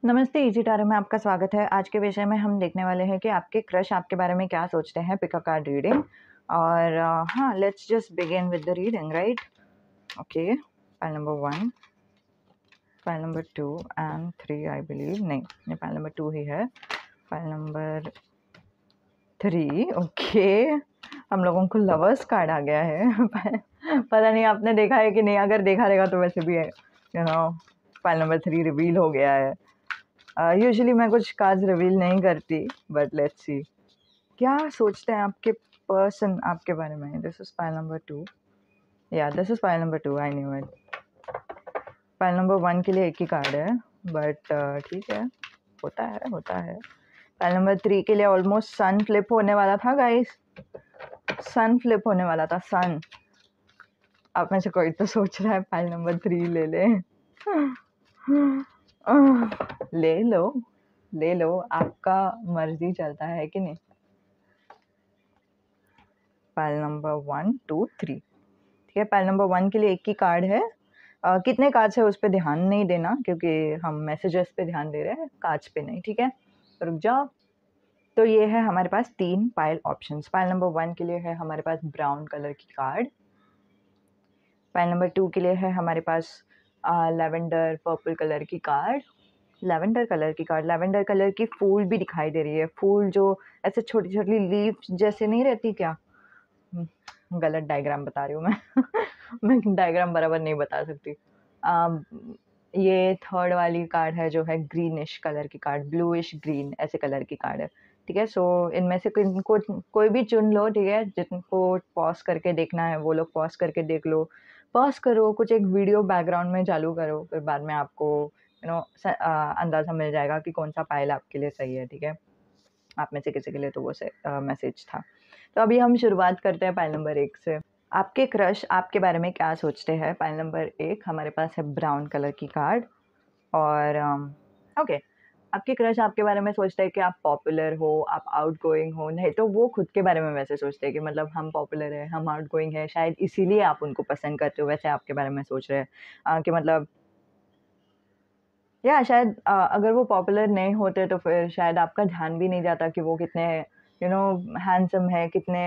नमस्ते, easy tarot में आपका स्वागत है। आज के विषय में हम देखने वाले हैं कि आपके क्रश आपके बारे में क्या सोचते हैं। पिक अ कार्ड रीडिंग और हाँ, let's just begin with the reading, right? Okay, pile number 1, pile number 2 and 3 I believe. नहीं, ये पाइल नंबर 2 ही है। Pile number 3, okay. हम लोगों को लवर्स कार्ड आ गया है। पता नहीं आपने देखा है कि नहीं, अगर देखा रहेगा तो वैसे भी है, पाइल नंबर 3 रिवील हो गया है। यूजुअली मैं कुछ कार्ड्स रिवील नहीं करती, बट लेट्स सी क्या सोचते हैं आपके पर्सन आपके बारे में। दिस इज फाइल नंबर 2, या this is file number 2, I knew it. File number 1 के लिए एक ही कार्ड है, बट ठीक है, होता है। फाइल नंबर 3 के लिए ऑलमोस्ट सन फ्लिप होने वाला था गाइस, सन फ्लिप होने वाला था, सन। आप में से कोई तो सोच रहा है फाइल नंबर 3 ले ले। ले लो, आपका मर्जी चलता है कि नहीं। पाइल नंबर 1 2 3, ठीक है। पाइल नंबर 1 के लिए एक ही कार्ड है। कितने कार्ड्स है उस पर ध्यान नहीं देना, क्योंकि हम मैसेजेस पे ध्यान दे रहे हैं, कार्ड्स पे नहीं, ठीक है। रुक जाओ। तो ये है हमारे पास 3 पाइल ऑप्शंस। पाइल नंबर 1 के लिए है हमारे पास ब्राउन कलर की कार्ड। पाइल नंबर 2 के लिए है हमारे पास लेवेंडर पर्पल कलर की कार्ड। लेवेंडर कलर की फूल भी दिखाई दे रही है। फूल जो ऐसे छोटी छोटी लीफ जैसे नहीं रहती क्या? गलत डायग्राम बता रही हूँ मैं। मैं डायग्राम बराबर नहीं बता सकती। ये थर्ड वाली कार्ड है जो है ग्रीनिश कलर की कार्ड, ब्लूइश ग्रीन ऐसे कलर की कार्ड है, ठीक है। सो इनमें से कोई भी चुन लो, ठीक है। जिनको पॉज करके देखना है वो लोग पॉज करके देख लो। पॉज करो, कुछ एक वीडियो बैकग्राउंड में चालू करो, फिर बाद में आपको अंदाज़ा मिल जाएगा कि कौन सा पाइल आपके लिए सही है, ठीक है। आप में से किसी के लिए तो वो मैसेज था। तो अभी हम शुरुआत करते हैं पाइल नंबर 1 से। आपके क्रश आपके बारे में क्या सोचते हैं? पाइल नंबर 1 हमारे पास है ब्राउन कलर की कार्ड। और ओके, आपके क्रश आपके बारे में सोचते हैं कि आप पॉपुलर हो, आप आउटगोइंग हो। नहीं तो वो खुद के बारे में वैसे सोचते हैं कि मतलब हम पॉपुलर है, हम आउटगोइंग है, शायद इसीलिए आप उनको पसंद करते हो। वैसे आपके बारे में सोच रहे हैं कि मतलब या शायद अगर वो पॉपुलर नहीं होते तो फिर शायद आपका ध्यान भी नहीं जाता कि वो कितने हैंडसम है, कितने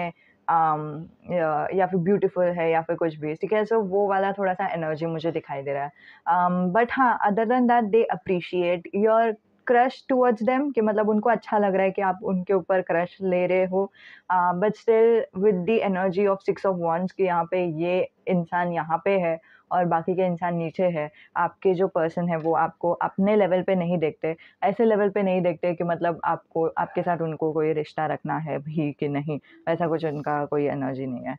या फिर ब्यूटीफुल है या फिर कुछ भी, ठीक है। सो वो वाला थोड़ा सा एनर्जी मुझे दिखाई दे रहा है। बट हाँ, other than that they appreciate your crush towards them, कि मतलब उनको अच्छा लग रहा है कि आप उनके ऊपर क्रश ले रहे हो। But still with the energy of 6 of wands कि यहाँ पे ये इंसान यहाँ पे है और बाकी के इंसान नीचे है। आपके जो पर्सन है वो आपको अपने लेवल पे नहीं देखते, ऐसे लेवल पे नहीं देखते कि मतलब आपको आपके साथ उनको कोई रिश्ता रखना है भी कि नहीं, ऐसा कुछ उनका कोई एनर्जी नहीं है।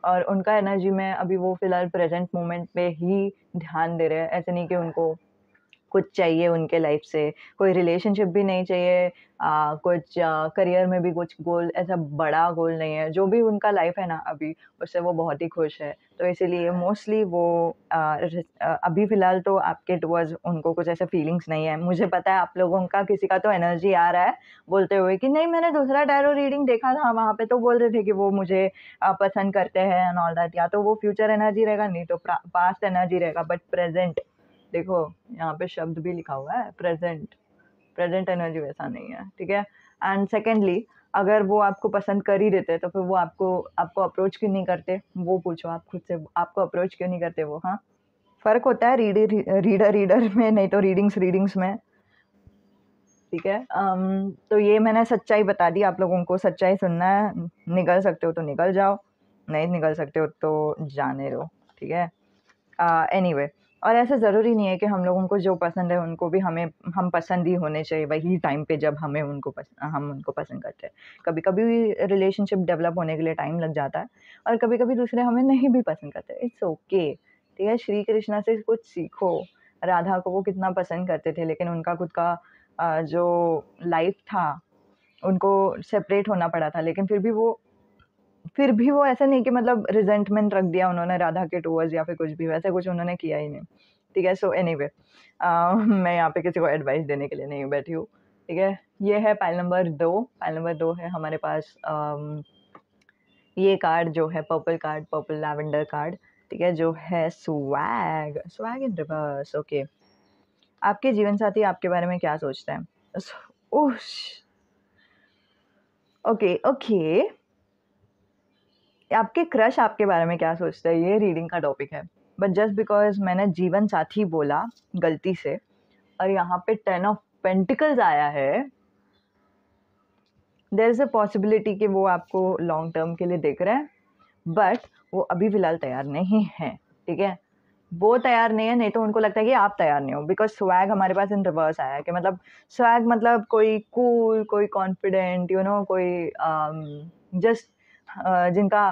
और उनका एनर्जी में अभी वो फिलहाल प्रेजेंट मोमेंट पे ही ध्यान दे रहे हैं। ऐसे नहीं कि उनको कुछ चाहिए उनके लाइफ से, कोई रिलेशनशिप भी नहीं चाहिए, कुछ करियर में भी कुछ गोल, ऐसा बड़ा गोल नहीं है। जो भी उनका लाइफ है ना अभी, उससे वो बहुत ही खुश है। तो इसीलिए मोस्टली वो अभी फ़िलहाल तो आपके टुवर्ड्स उनको कुछ ऐसे फीलिंग्स नहीं है। मुझे पता है आप लोगों का किसी का तो एनर्जी आ रहा है बोलते हुए कि नहीं, मैंने दूसरा टैरो रीडिंग देखा था, वहाँ पे तो बोल रहे थे कि वो मुझे पसंद करते हैं एंड ऑल दैट। या तो वो फ्यूचर एनर्जी रहेगा, नहीं तो पास्ट एनर्जी रहेगा। बट प्रेजेंट देखो, यहाँ पे शब्द भी लिखा हुआ है प्रेजेंट, प्रेजेंट एनर्जी वैसा नहीं है, ठीक है। एंड सेकेंडली, अगर वो आपको पसंद कर ही देते तो फिर वो आपको आपको अप्रोच क्यों नहीं करते? वो पूछो आप खुद से, आपको अप्रोच क्यों नहीं करते वो? हाँ, फ़र्क होता है रीडर में, नहीं तो रीडिंग्स में, ठीक है। तो ये मैंने सच्चाई बता दी आप लोगों को। सच्चाई सुनना है, निकल सकते हो तो निकल जाओ, नहीं निकल सकते हो तो जाने दो, ठीक है। एनीवे, और ऐसा ज़रूरी नहीं है कि हम लोगों को जो पसंद है उनको भी हम पसंद ही होने चाहिए वही टाइम पे जब हम उनको पसंद करते हैं। कभी-कभी रिलेशनशिप डेवलप होने के लिए टाइम लग जाता है और कभी-कभी दूसरे हमें नहीं भी पसंद करते। इट्स ओके, ठीक है। श्री कृष्णा से कुछ सीखो। राधा को वो कितना पसंद करते थे, लेकिन उनका खुद का जो लाइफ था, उनको सेपरेट होना पड़ा था, लेकिन फिर भी वो ऐसा नहीं कि मतलब रिजेंटमेंट रख दिया उन्होंने राधा के टूवर्ड्स या फिर कुछ भी, वैसा कुछ उन्होंने किया ही नहीं, ठीक है। सो एनीवे, मैं यहाँ पे किसी को एडवाइस देने के लिए नहीं बैठी हूँ, ठीक है। ये है पाइल नंबर 2। पाइल नंबर 2 है हमारे पास ये कार्ड जो है पर्पल लैवेंडर कार्ड, ठीक है, जो है स्वैग इन रिवर्स। ओके, आपके जीवन साथी आपके बारे में क्या सोचते हैं? ओह! Okay, okay. आपके क्रश आपके बारे में क्या सोचते हैं? ये रीडिंग का टॉपिक है। बट जस्ट बिकॉज़ मैंने जीवन साथी बोला गलती से और यहाँ पे 10 ऑफ पेंटिकल्स आया है, देयर इज़ अ पॉसिबिलिटी कि वो आपको लॉन्ग टर्म के लिए देख रहे हैं, बट वो अभी फ़िलहाल तैयार नहीं हैं, ठीक है? वो तैयार नहीं है, नहीं तो उनको लगता है कि आप तैयार नहीं हो, बिकॉज़ स्वैग हमारे पास इन रिवर्स आया है कि मतलब स्वैग मतलब कोई कूल, कोई कॉन्फिडेंट, कोई जस्ट जिनका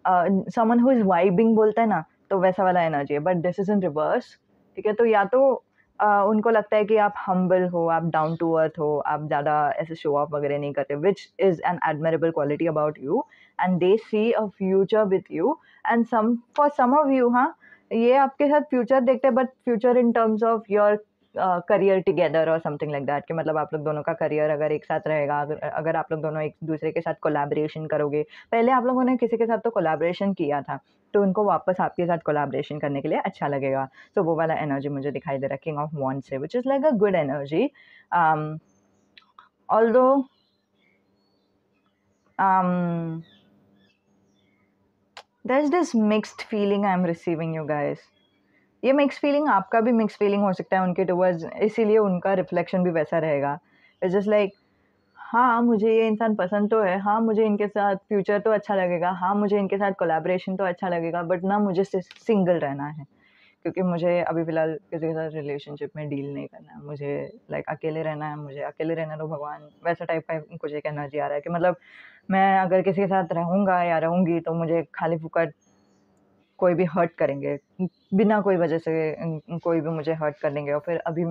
समवन हू इज़ वाइबिंग बोलते हैं ना, तो वैसा वाला एनर्जी है, but this is in reverse, ठीक है? तो या तो उनको लगता है कि आप हम्बल हो, आप डाउन टू अर्थ हो, आप ज़्यादा ऐसे शो ऑफ वगैरह नहीं करते, which is an admirable quality about you and they see a future with you and for some of you, हाँ, ये आपके साथ फ्यूचर देखते हैं, but future in terms of your career together और समथिंग लाइक दैट, कि मतलब आप लोग दोनों का करियर अगर एक साथ रहेगा, अगर आप लोग दोनों एक दूसरे के साथ कोलैबोरेशन करोगे। पहले आप लोगों ने किसी के साथ तो कोलैबोरेशन किया था, तो उनको वापस आपके साथ कोलैबोरेशन करने के लिए अच्छा लगेगा। तो वो वाला एनर्जी मुझे दिखाई दे रहा है किंग ऑफ वॉन्ड से, which is like a good energy. Although there is this mixed feeling I am receiving you guys. ये मिक्स फीलिंग आपका भी मिक्स फीलिंग हो सकता है उनके टुवर्ड्स, इसीलिए उनका रिफ्लेक्शन भी वैसा रहेगा। इट्स जस्ट लाइक, हाँ, मुझे ये इंसान पसंद तो है, हाँ, मुझे इनके साथ फ्यूचर तो अच्छा लगेगा, हाँ, मुझे इनके साथ कोलैबोरेशन तो अच्छा लगेगा, बट ना मुझे सिंगल रहना है, क्योंकि मुझे अभी फ़िलहाल किसी के साथ रिलेशनशिप में डील नहीं करना है। मुझे लाइक अकेले रहना है, मुझे अकेले रहने दो भगवान, वैसा टाइप का कुछ एक एनर्जी आ रहा है कि मतलब मैं अगर किसी के साथ रहूँगा या रहूँगी तो मुझे खाली-फुकट कोई भी हर्ट करेंगे, बिना कोई वजह से कोई भी मुझे हर्ट कर देंगे, और फिर अभी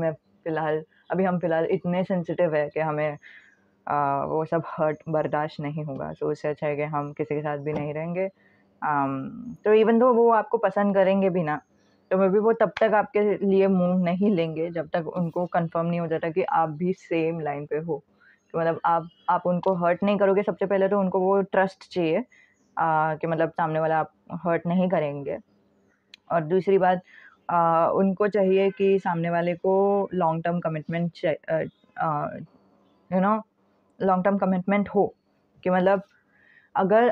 हम फ़िलहाल इतने सेंसिटिव है कि हमें वो सब हर्ट बर्दाश्त नहीं होगा। तो उससे अच्छा है कि हम किसी के साथ भी नहीं रहेंगे। तो इवन दो वो आपको पसंद करेंगे भी ना, तो मे बी वो तब तक आपके लिए मूव नहीं लेंगे जब तक उनको कन्फर्म नहीं हो जाता कि आप भी सेम लाइन पे हो। तो मतलब आप उनको हर्ट नहीं करोगे, सबसे पहले तो उनको वो ट्रस्ट चाहिए कि मतलब सामने वाला आप हर्ट नहीं करेंगे। और दूसरी बात, उनको चाहिए कि सामने वाले को long term commitment you know long term commitment हो, कि मतलब अगर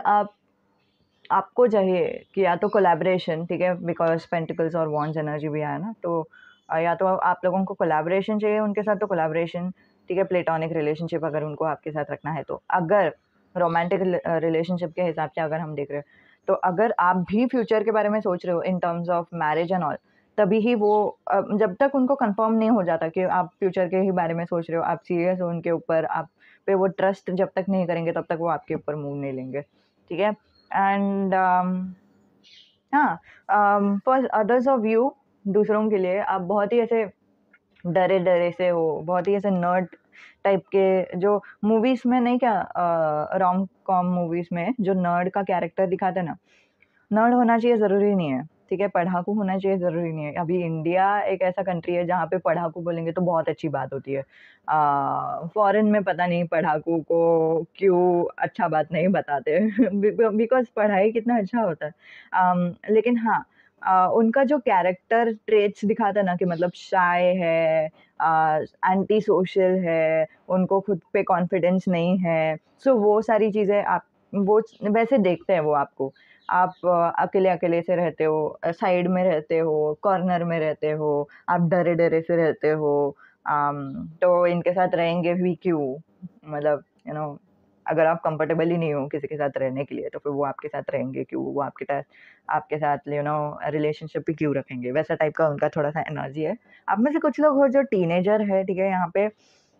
आपको चाहिए कि या तो कोलैबोरेशन, ठीक है, बिकॉज़ पेंटिकल्स और वॉन्ड्स एनर्जी भी आया ना, तो या तो आप लोगों को कोलैबोरेशन चाहिए उनके साथ, तो कोलैबोरेशन, ठीक है, प्लेटोनिक रिलेशनशिप अगर उनको आपके साथ रखना है तो। अगर रोमांटिक रिलेशनशिप के हिसाब से अगर हम देख रहे हैं, तो अगर आप भी फ्यूचर के बारे में सोच रहे हो इन terms of marriage and all, तभी ही वो जब तक उनको कन्फर्म नहीं हो जाता कि आप फ्यूचर के ही बारे में सोच रहे हो, आप सीरियस हो उनके ऊपर, आप पे वो ट्रस्ट जब तक नहीं करेंगे, तब तक वो आपके ऊपर मूव नहीं लेंगे, ठीक है? एंड हाँ, फॉर अदर्स ऑफ यू, दूसरों के लिए आप बहुत ही ऐसे डरे-डरे से हो, बहुत ही ऐसे नर्ड टाइप के, जो मूवीज़ में नहीं क्या, रोम-कॉम मूवीज़ में जो नर्ड का कैरेक्टर दिखाते हैं ना, नर्ड होना चाहिए ज़रूरी नहीं है, ठीक है? पढ़ाकू होना चाहिए ज़रूरी नहीं है। अभी इंडिया एक ऐसा कंट्री है जहाँ पे पढ़ाकू बोलेंगे तो बहुत अच्छी बात होती है। फ़ॉरेन में पता नहीं पढ़ाकू को क्यों अच्छा बात नहीं बताते बिकॉज़ पढ़ाई कितना अच्छा होता है। लेकिन हाँ, उनका जो कैरेक्टर ट्रेट्स दिखाता है ना, कि मतलब शाय है, एंटी सोशल है, उनको खुद पे कॉन्फिडेंस नहीं है। सो वो सारी चीज़ें आप वो वैसे देखते हैं वो आपको। आप अकेले-अकेले से रहते हो, साइड में रहते हो, कॉर्नर में रहते हो, आप डरे-डरे से रहते हो। तो इनके साथ रहेंगे भी क्यों? मतलब अगर आप कंफर्टेबल ही नहीं हो किसी के साथ रहने के लिए, तो फिर वो आपके साथ रहेंगे क्यों? वो आपके साथ रिलेशनशिप भी क्यों रखेंगे? वैसा टाइप का उनका थोड़ा-सा एनर्जी है। आप में से कुछ लोग हो जो टीनेजर है, ठीक है, यहाँ पे,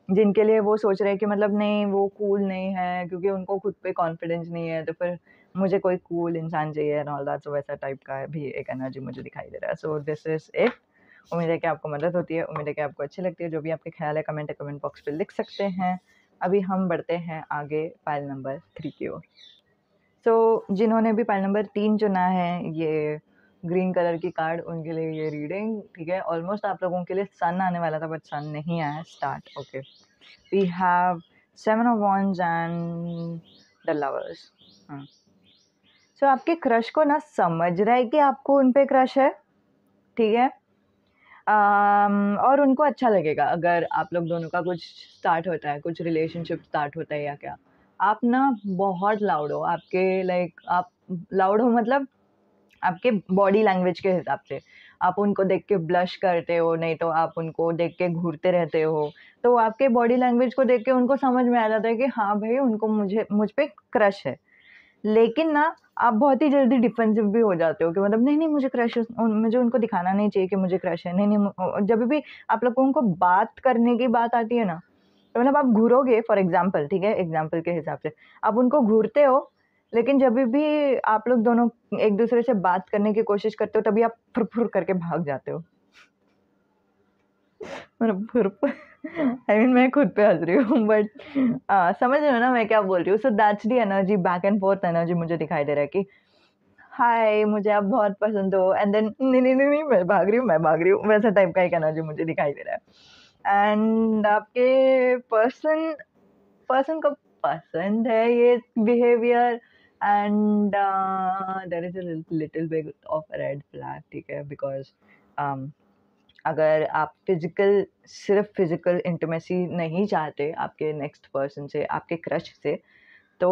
जिनके लिए वो सोच रहे हैं कि मतलब नहीं, वो कूल नहीं है क्योंकि उनको खुद पे कॉन्फिडेंस नहीं है, तो फिर मुझे कोई कूल इंसान चाहिए एंड ऑल दैट। सो वैसा टाइप का भी एक एनर्जी मुझे दिखाई दे रहा है। So this is it. उम्मीद है कि आपको मदद होती है, उम्मीद है कि आपको अच्छी लगती है। जो भी आपके ख़्याल है कमेंट बॉक्स पे लिख सकते हैं। अभी हम बढ़ते हैं आगे पाइल नंबर 3 की ओर। सो जिन्होंने भी पाइल नंबर 3 चुना है, ये ग्रीन कलर की कार्ड, उनके लिए ये रीडिंग, ठीक है? ऑलमोस्ट आप लोगों के लिए सन आने वाला था, बट सन नहीं आया। Start, okay. We have 7 of wands and the lovers. So आपके क्रश को ना समझ रहा है कि आपको उन पे क्रश है, ठीक है? और उनको अच्छा लगेगा अगर आप लोग दोनों का कुछ स्टार्ट होता है, कुछ रिलेशनशिप स्टार्ट होता है या क्या। आप ना बहुत लाउड हो, आपके लाइक आप लाउड हो मतलब आपके बॉडी लैंग्वेज के हिसाब से। आप उनको देख के ब्लश करते हो, नहीं तो आप उनको देख के घूरते रहते हो। तो आपके बॉडी लैंग्वेज को देख के उनको समझ में आ जाता है कि हाँ भाई, उनको मुझ पे क्रश है। लेकिन ना आप बहुत ही जल्दी डिफेंसिव भी हो जाते हो कि मतलब नहीं नहीं, मुझे क्रश, मुझे उनको दिखाना नहीं चाहिए कि मुझे क्रश है। नहीं नहीं, जब भी आप लोगों को बात करने की बात आती है ना, तो मतलब आप घूरोगे फॉर एग्जाम्पल, ठीक है, एग्जाम्पल के हिसाब से आप उनको घूरते हो। लेकिन जब भी आप लोग दोनों एक दूसरे से बात करने की कोशिश करते हो, तभी आप फुर फुर करके भाग जाते हो। मतलब फुर आई मीन मैं खुद पे हंस रही हूँ, बट समझ रहे हो ना मैं क्या बोल रही हूँ। So that's the energy, back and fourth energy मुझे दिखाई दे रहा है कि हाय, मुझे आप बहुत पसंद हो, एंड देन नहीं नहीं नहीं नहीं, मैं भाग रही हूँ, वैसा टाइप का एक एनर्जी मुझे दिखाई दे रहा है। एंड आपके पर्सन पर्सन को पसंद है ये behaviour, and there is a little bit of red flag, ठीक है, बिकॉज अगर आप सिर्फ फिजिकल इंटीमेसी नहीं चाहते आपके नेक्स्ट पर्सन से, आपके क्रश से, तो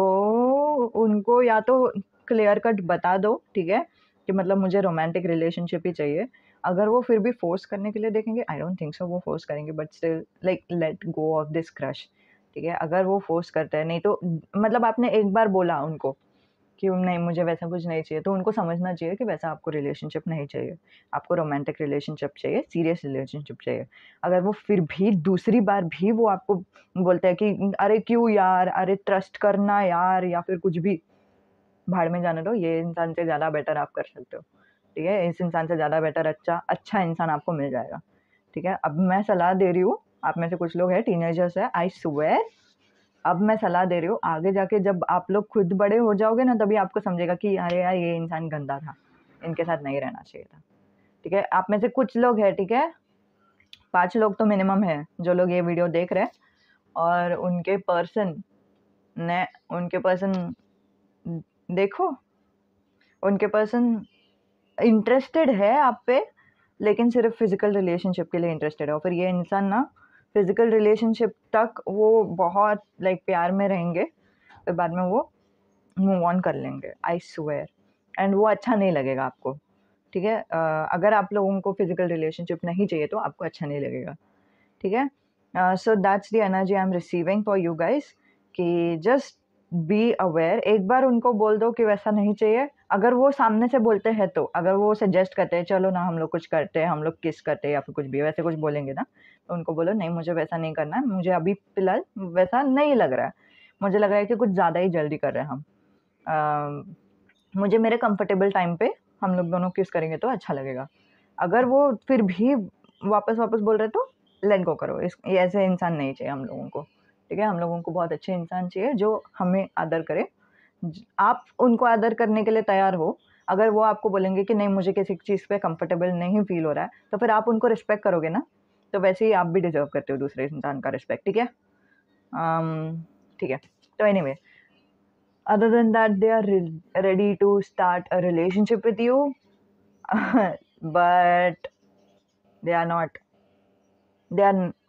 उनको या तो क्लियर कट बता दो, ठीक है, कि मतलब मुझे रोमांटिक रिलेशनशिप ही चाहिए। अगर वो फिर भी फोर्स करने के लिए देखेंगे, आई डोंट थिंक सो वो फोर्स करेंगे, but still like let go of this crush, ठीक है। अगर वो फोर्स करते हैं, नहीं तो मतलब आपने एक बार बोला उनको कि नहीं मुझे वैसा कुछ नहीं चाहिए, तो उनको समझना चाहिए कि वैसा आपको रिलेशनशिप नहीं चाहिए, आपको रोमांटिक रिलेशनशिप चाहिए, सीरियस रिलेशनशिप चाहिए। अगर वो फिर भी दूसरी बार भी वो आपको बोलते हैं कि अरे क्यों यार, अरे ट्रस्ट करना यार, या फिर कुछ भी, भाड़ में जाने दो, ये इंसान से ज़्यादा बेटर आप कर सकते हो, ठीक है, इस इंसान से ज़्यादा बेटर अच्छा इंसान आपको मिल जाएगा, ठीक है। अब मैं सलाह दे रही हूँ, आप में से कुछ लोग हैं टीनेजर्स है, आई स्वेयर, अब मैं सलाह दे रही हूँ, आगे जाके जब आप लोग खुद बड़े हो जाओगे ना, तभी आपको समझेगा कि अरे यार ये इंसान गंदा था, इनके साथ नहीं रहना चाहिए था, ठीक है। आप में से कुछ लोग हैं, ठीक है, 5 लोग तो मिनिमम है जो लोग ये वीडियो देख रहे हैं, और उनके पर्सन देखो, उनके पर्सन इंटरेस्टेड है आप पे, लेकिन सिर्फ फिजिकल रिलेशनशिप के लिए इंटरेस्टेड है, और फिर ये इंसान ना फिजिकल रिलेशनशिप तक वो बहुत लाइक प्यार में रहेंगे, फिर बाद में वो मूव ऑन कर लेंगे, आई स्वेयर। एंड वो अच्छा नहीं लगेगा आपको, ठीक है। अगर आप लोगों को फिजिकल रिलेशनशिप नहीं चाहिए तो आपको अच्छा नहीं लगेगा, ठीक है। So that's the energy I am receiving for you guys, कि जस्ट बी अवेयर। एक बार उनको बोल दो कि वैसा नहीं चाहिए। अगर वो सामने से बोलते हैं, तो अगर वो सजेस्ट करते हैं चलो ना हम लोग कुछ करते हैं, हम लोग किस करते हैं, या फिर कुछ भी वैसे कुछ बोलेंगे ना, तो उनको बोलो नहीं मुझे वैसा नहीं करना है, मुझे अभी फिलहाल वैसा नहीं लग रहा है, मुझे लग रहा है कि कुछ ज़्यादा ही जल्दी कर रहे हैं हम। मुझे मेरे कंफर्टेबल टाइम पे हम लोग दोनों किस करेंगे तो अच्छा लगेगा। अगर वो फिर भी वापस वापस बोल रहे तो लेट गो करो, ये ऐसे इंसान नहीं चाहिए हम लोगों को, ठीक है। हम लोगों को बहुत अच्छे इंसान चाहिए जो हमें आदर करे। आप उनको आदर करने के लिए तैयार हो। अगर वो आपको बोलेंगे कि नहीं मुझे किसी चीज़ पे कंफर्टेबल नहीं फील हो रहा है, तो फिर आप उनको रिस्पेक्ट करोगे ना, तो वैसे ही आप भी डिजर्व करते हो दूसरे इंसान का रिस्पेक्ट, ठीक है। ठीक है, तो anyway, other than that they are ready to start a relationship with you, but they are not,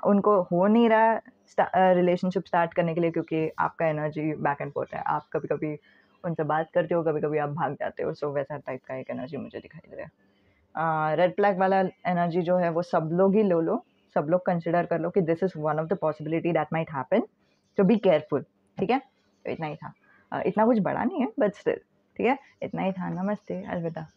उनको हो नहीं रहा रिलेशनशिप स्टार्ट करने के लिए, क्योंकि आपका एनर्जी बैक एंड फोर्थ है। आप कभी कभी उनसे बात करते हो, कभी कभी आप भाग जाते हो, सो वैसा टाइप का एक एनर्जी मुझे दिखाई दे रहा है। रेड फ्लैग वाला एनर्जी जो है वो सब लोग ही लो, सब लोग कंसिडर कर लो कि this is one of the possibility that might happen, तो बी केयरफुल, ठीक है। तो इतना ही था, इतना कुछ बड़ा नहीं है, बट स्टिल ठीक है, इतना ही था। नमस्ते, अलविदा।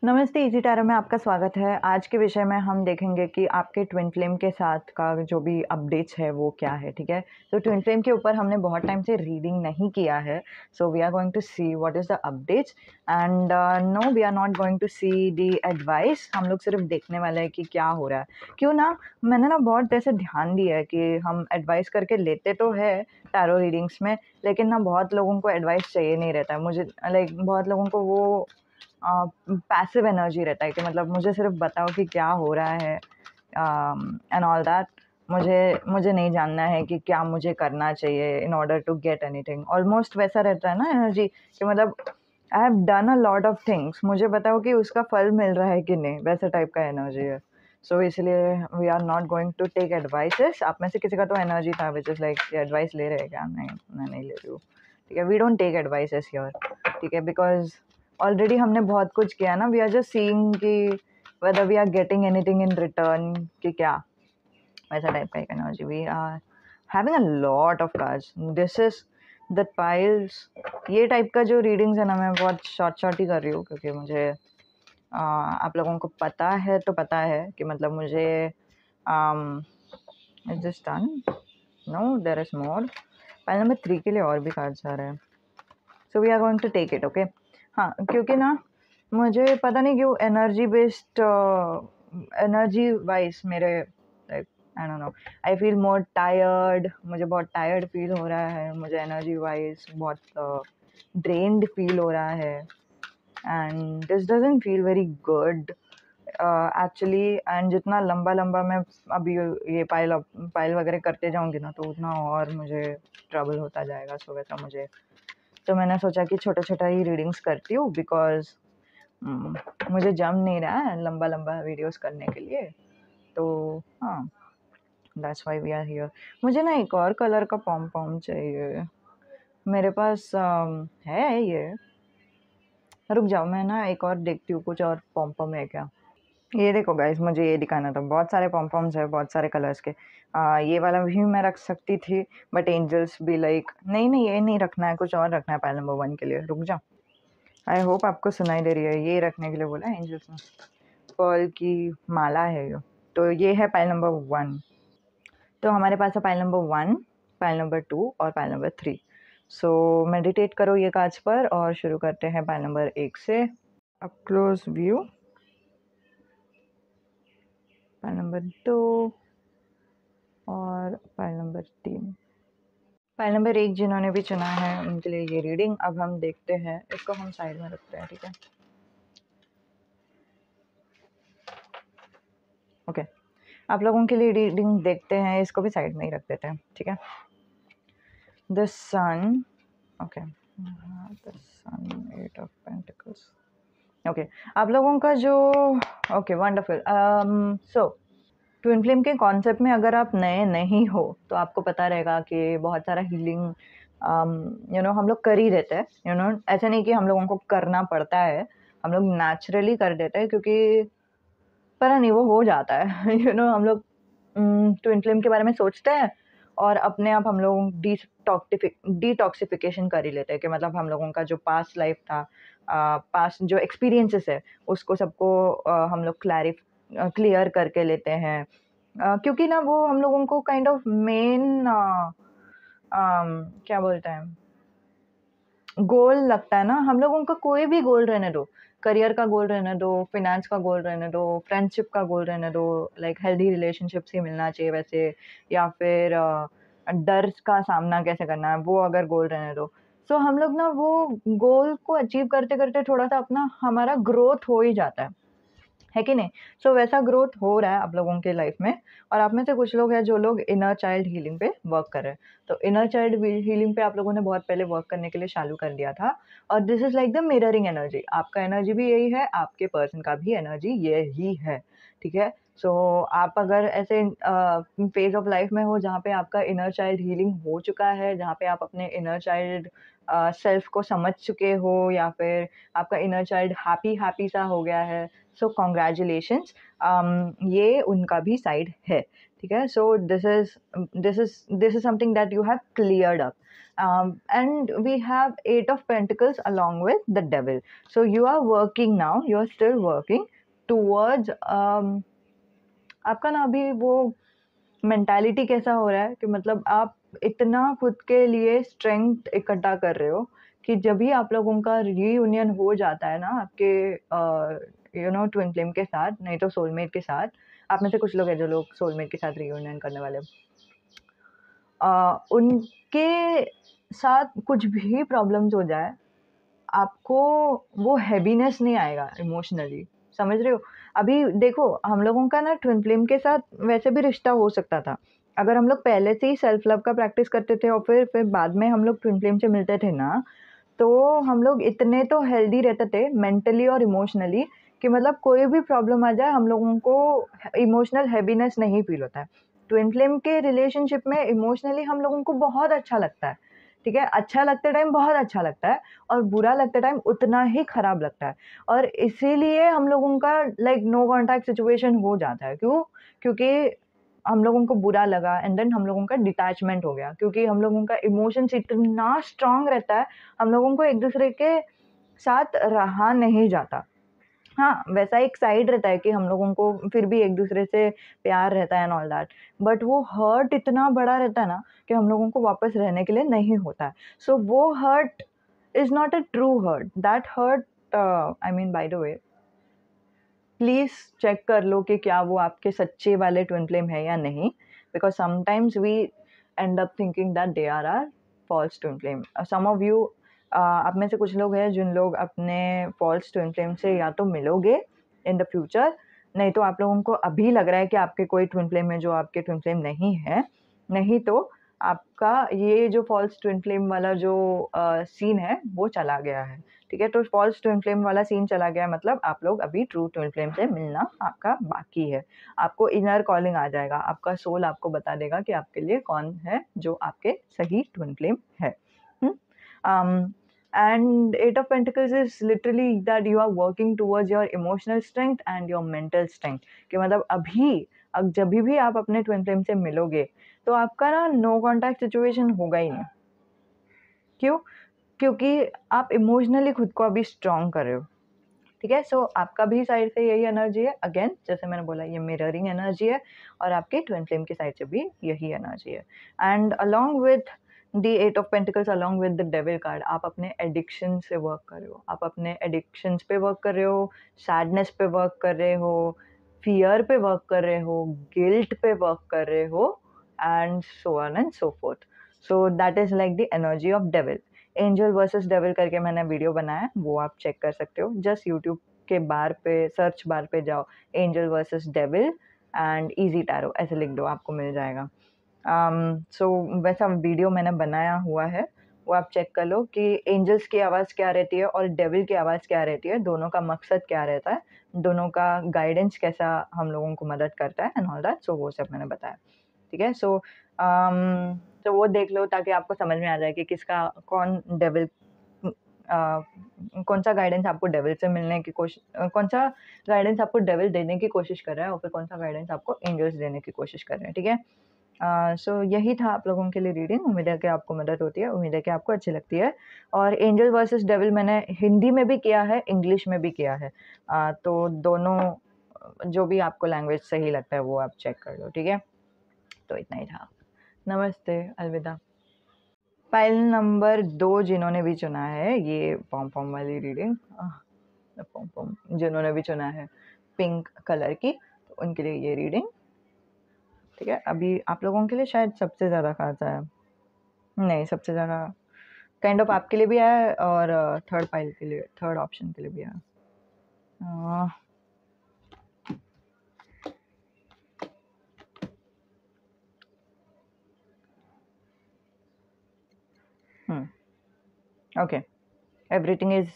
नमस्ते, इजी टैरो में आपका स्वागत है। आज के विषय में हम देखेंगे कि आपके ट्विन फ्लेम के साथ का जो भी अपडेट्स है वो क्या है, ठीक है। तो ट्विन फ्लेम के ऊपर हमने बहुत टाइम से रीडिंग नहीं किया है, so we are going to see what is the updates, and no we are not going to see the advice. हम लोग सिर्फ देखने वाले हैं कि क्या हो रहा है। क्यों ना, मैंने ना बहुत ऐसे ध्यान दिया है कि हम एडवाइस करके लेते तो है टैरो रीडिंग्स में, लेकिन ना बहुत लोगों को एडवाइस चाहिए नहीं रहता है। मुझे लाइक बहुत लोगों को वो पैसिव एनर्जी रहता है कि मतलब मुझे सिर्फ बताओ कि क्या हो रहा है एंड ऑल दैट। मुझे नहीं जानना है कि क्या मुझे करना चाहिए in order to get anything. Almost वैसा रहता है ना एनर्जी कि मतलब I have done a lot of things, मुझे बताओ कि उसका फल मिल रहा है कि नहीं, वैसे टाइप का एनर्जी है। सो इसलिए we are not going to take advices. आप में से किसी का तो एनर्जी था विच इज़ लाइक एडवाइस ले रहे हैं क्या? नहीं, मैं नहीं ले रही हूँ, ठीक है। We don't take advices here, ठीक है, बिकॉज ऑलरेडी हमने बहुत कुछ किया ना। वी आर जस्ट सीइंग कि whether we are getting anything in return कि क्या, वैसा टाइप का एक energy. We are having a lot of cards, this is the piles. ये टाइप का जो रीडिंग्स है ना, मैं बहुत शॉर्ट ही कर रही हूँ क्योंकि मुझे आप लोगों को पता है तो पता है कि मतलब मुझे is this done? No, there is more. Pile number 3 के लिए और भी कार्ड्स आ रहे हैं, so we are going to take it, okay. हाँ, क्योंकि ना मुझे पता नहीं क्यों एनर्जी बेस्ड, एनर्जी वाइज मेरे like I don't know, I feel more tired. मुझे बहुत टायर्ड फील हो रहा है, मुझे एनर्जी वाइज बहुत ड्रेन्ड फील हो रहा है, and this doesn't feel very good actually. And जितना लंबा लंबा मैं अभी ये पाइल वगैरह करते जाऊँगी ना, तो उतना और मुझे ट्रबल होता जाएगा। सो वैसा मुझे, तो मैंने सोचा कि छोटा छोटा ही रीडिंग्स करती हूँ, बिकॉज मुझे जम नहीं रहा है लंबा लंबा वीडियोस करने के लिए। तो हाँ, that's why we are here. मुझे ना एक और कलर का पॉम पॉम चाहिए, मेरे पास है ये। रुक जाओ, मैं ना एक और देखती हूँ कुछ और पॉम पॉम है क्या। ये देखो गाइस, मुझे ये दिखाना था, बहुत सारे पॉम पॉम्स है, बहुत सारे कलर्स के। ये वाला भी मैं रख सकती थी, बट एंजल्स भी लाइक नहीं नहीं, ये नहीं रखना है, कुछ और रखना है पाइल नंबर 1 के लिए। रुक जाओ, आई होप आपको सुनाई दे रही है। ये रखने के लिए बोला एंजल्स ने, पर्ल की माला है ये। तो ये है पाइल नंबर 1। तो हमारे पास है पाइल नंबर 1, पाइल नंबर 2 और पाइल नंबर 3। सो मेडिटेट करो ये कार्ड्स पर और शुरू करते हैं पाइल नंबर 1 से। Up close view, pile number 2 और पाइल नंबर 3। पाइल नंबर 1 जिन्होंने भी चुना है उनके लिए ये रीडिंग। अब हम देखते हैं, इसको हम साइड में रखते हैं, ठीक है, ओके। आप लोगों के लिए रीडिंग देखते हैं, इसको भी साइड में ही रख देते हैं, ठीक है। The sun, okay, the sun, 8 of pentacles, okay. आप लोगों का जो, okay, wonderful. So twin flame के कॉन्सेप्ट में अगर आप नए नहीं हो तो आपको पता रहेगा कि बहुत सारा हीलिंग हम लोग कर ही देते हैं। ऐसा नहीं कि हम लोगों को करना पड़ता है, हम लोग नेचुरली कर देते हैं, क्योंकि पता नहीं वो हो जाता है। हम लोग ट्विन फ्लेम के बारे में सोचते हैं और अपने आप हम लोग डिटॉक्सिफिकेशन कर ही लेते हैं, कि मतलब हम लोगों का जो पास्ट लाइफ था, पास्ट जो एक्सपीरियंसेस है, उसको सबको हम लोग क्लियर करके लेते हैं, क्योंकि ना वो हम लोगों को काइंड ऑफ मेन क्या बोलते हैं, गोल लगता है ना। हम लोगों का कोई भी गोल रहने दो, करियर का गोल रहने दो, फिनेंस का गोल रहने दो, फ्रेंडशिप का गोल रहने दो, लाइक हेल्दी रिलेशनशिप्स ही मिलना चाहिए वैसे, या फिर डर का सामना कैसे करना है, वो अगर गोल रहने दो। सो हम लोग ना वो गोल को अचीव करते करते थोड़ा सा अपना हमारा ग्रोथ हो ही जाता है कि नहीं? सो वैसा ग्रोथ हो रहा है आप लोगों के लाइफ में, और आप में से कुछ लोग हैं जो लोग इनर चाइल्ड हीलिंग पे वर्क कर रहे हैं। तो इनर चाइल्ड हीलिंग पे आप लोगों ने बहुत पहले वर्क करने के लिए चालू कर दिया था, और this is like the mirroring energy. आपका एनर्जी भी यही है, आपके पर्सन का भी एनर्जी यही है, ठीक है। सो आप अगर ऐसे फेज ऑफ लाइफ में हो जहाँ पे आपका इनर चाइल्ड हीलिंग हो चुका है, जहाँ पे आप अपने इनर चाइल्ड सेल्फ को समझ चुके हो, या फिर आपका इनर चाइल्ड हैप्पी सा हो गया है, सो कॉन्ग्रेचुलेशंस, ये उनका भी साइड है, ठीक है। So this is something that you have cleared up, and we have 8 of pentacles along with the devil. So you are working now, you are still working towards आपका ना अभी वो मेंटालिटी कैसा हो रहा है कि मतलब आप इतना खुद के लिए स्ट्रेंथ इकट्ठा कर रहे हो कि जब भी आप लोगों का रीयूनियन हो जाता है ना आपके ट्विन फ्लेम के साथ, नहीं तो सोलमेट के साथ। आप में से कुछ लोग हैं जो लोग सोलमेट के साथ रीयूनियन करने वाले, उनके साथ कुछ भी प्रॉब्लम्स हो जाए, आपको वो हैवीनेस नहीं आएगा इमोशनली, समझ रहे हो? अभी देखो, हम लोगों का ना ट्विन फ्लेम के साथ वैसे भी रिश्ता हो सकता था, अगर हम लोग पहले से ही सेल्फ लव का प्रैक्टिस करते थे और फिर बाद में हम लोग ट्विन फ्लेम से मिलते थे ना, तो हम लोग इतने तो हेल्दी रहते थे मेंटली और इमोशनली कि मतलब कोई भी प्रॉब्लम आ जाए हम लोगों को इमोशनल हैवीनेस नहीं फील होता है। ट्विन फ्लेम के रिलेशनशिप में इमोशनली हम लोगों को बहुत अच्छा लगता है, ठीक है? अच्छा लगते टाइम बहुत अच्छा लगता है और बुरा लगते टाइम उतना ही खराब लगता है। और इसीलिए हम लोगों का लाइक नो कॉन्टैक्ट सिचुएशन हो जाता है। क्यों? क्योंकि हम लोगों को बुरा लगा एंड देन हम लोगों का डिटैचमेंट हो गया, क्योंकि हम लोगों का इमोशंस इतना स्ट्रांग रहता है, हम लोगों को एक दूसरे के साथ रहा नहीं जाता। हाँ, वैसा एक साइड रहता है कि हम लोगों को फिर भी एक दूसरे से प्यार रहता है एंड ऑल दैट, बट वो हर्ट इतना बड़ा रहता है ना कि हम लोगों को वापस रहने के लिए नहीं होता है। सो वो hurt is not a true hurt, that hurt I mean by the way please check कर लो कि क्या वो आपके सच्चे वाले ट्विन फ्लेम है या नहीं, because sometimes we end up thinking that they are are false twin flame. Some of you, आप में से कुछ लोग हैं जिन लोग अपने फॉल्स ट्विन फ्लेम से या तो मिलोगे इन द फ्यूचर, नहीं तो आप लोगों को अभी लग रहा है कि आपके कोई ट्विन फ्लेम है जो आपके ट्विन फ्लेम नहीं है, नहीं तो आपका ये जो फॉल्स ट्विन फ्लेम वाला जो सीन है वो चला गया है, ठीक है? तो फॉल्स ट्विन फ्लेम वाला सीन चला गया मतलब आप लोग अभी ट्रू ट्विन फ्लेम से मिलना आपका बाकी है। आपको इनर कॉलिंग आ जाएगा, आपका सोल आपको बता देगा कि आपके लिए कौन है जो आपके सही ट्विन फ्लेम है। And Eight of Pentacles is literally that you are working towards your emotional strength and your mental strength, कि मतलब अभी अब जब भी आप अपने ट्विन फ्लेम से मिलोगे तो आपका ना नो कॉन्टैक्ट सिचुएशन होगा ही नहीं। क्यों? क्योंकि आप इमोशनली खुद को अभी स्ट्रॉन्ग कर रहे हो, ठीक है? सो आपका भी साइड से यही एनर्जी है, अगेन जैसे मैंने बोला ये मिररिंग एनर्जी है, और आपके ट्विन फ्लेम की साइड से भी यही एनर्जी है। And along with the eight of pentacles, along with the devil card, आप अपने एडिक्शन से वर्क कर रहे हो, आप अपने एडिक्शंस पे वर्क कर रहे हो, सैडनेस पे वर्क कर रहे हो, फियर पे वर्क कर रहे हो, गिल्ट पे वर्क कर रहे हो, and so on and so fourth. So that is like the energy of devil. Angel versus devil करके मैंने वीडियो बनाया है, वो आप चेक कर सकते हो। जस्ट यूट्यूब के बार पे सर्च बार पे जाओ, angel versus devil and easy tarot ऐसे लिख दो, आपको मिल जाएगा। सो वैसा वीडियो मैंने बनाया हुआ है, वो आप चेक कर लो कि एंजल्स की आवाज़ क्या रहती है और डेविल की आवाज़ क्या रहती है, दोनों का मकसद क्या रहता है, दोनों का गाइडेंस कैसा हम लोगों को मदद करता है एंड ऑल दैट। सो वो सब मैंने बताया, ठीक है? सो तो वो देख लो ताकि आपको समझ में आ जाए कि किसका कौन डेविल, कौन सा गाइडेंस आपको डेविल से मिलने की कोशिश, कौन सा गाइडेंस आपको डेविल देने की कोशिश कर रहा है और फिर कौन सा गाइडेंस आपको एंजल्स देने की कोशिश कर रहे हैं, ठीक है? सो यही था आप लोगों के लिए रीडिंग। उम्मीद है कि आपको मदद होती है, उम्मीद है कि आपको अच्छी लगती है। और एंजल वर्सेस डेविल मैंने हिंदी में भी किया है, इंग्लिश में भी किया है, तो दोनों जो भी आपको लैंग्वेज सही लगता है वो आप चेक कर लो, ठीक है? तो इतना ही था। नमस्ते, अलविदा। फाइल नंबर 2 जिन्होंने भी चुना है ये पॉम वाली रीडिंग, पॉम जिन्होंने भी चुना है पिंक कलर की, तो उनके लिए ये रीडिंग, ठीक है? अभी आप लोगों के लिए शायद सबसे ज़्यादा खासा है, नहीं सबसे ज़्यादा काइंड ऑफ आपके लिए भी है और थर्ड फाइल के लिए, थर्ड ऑप्शन के लिए भी है। Okay, everything is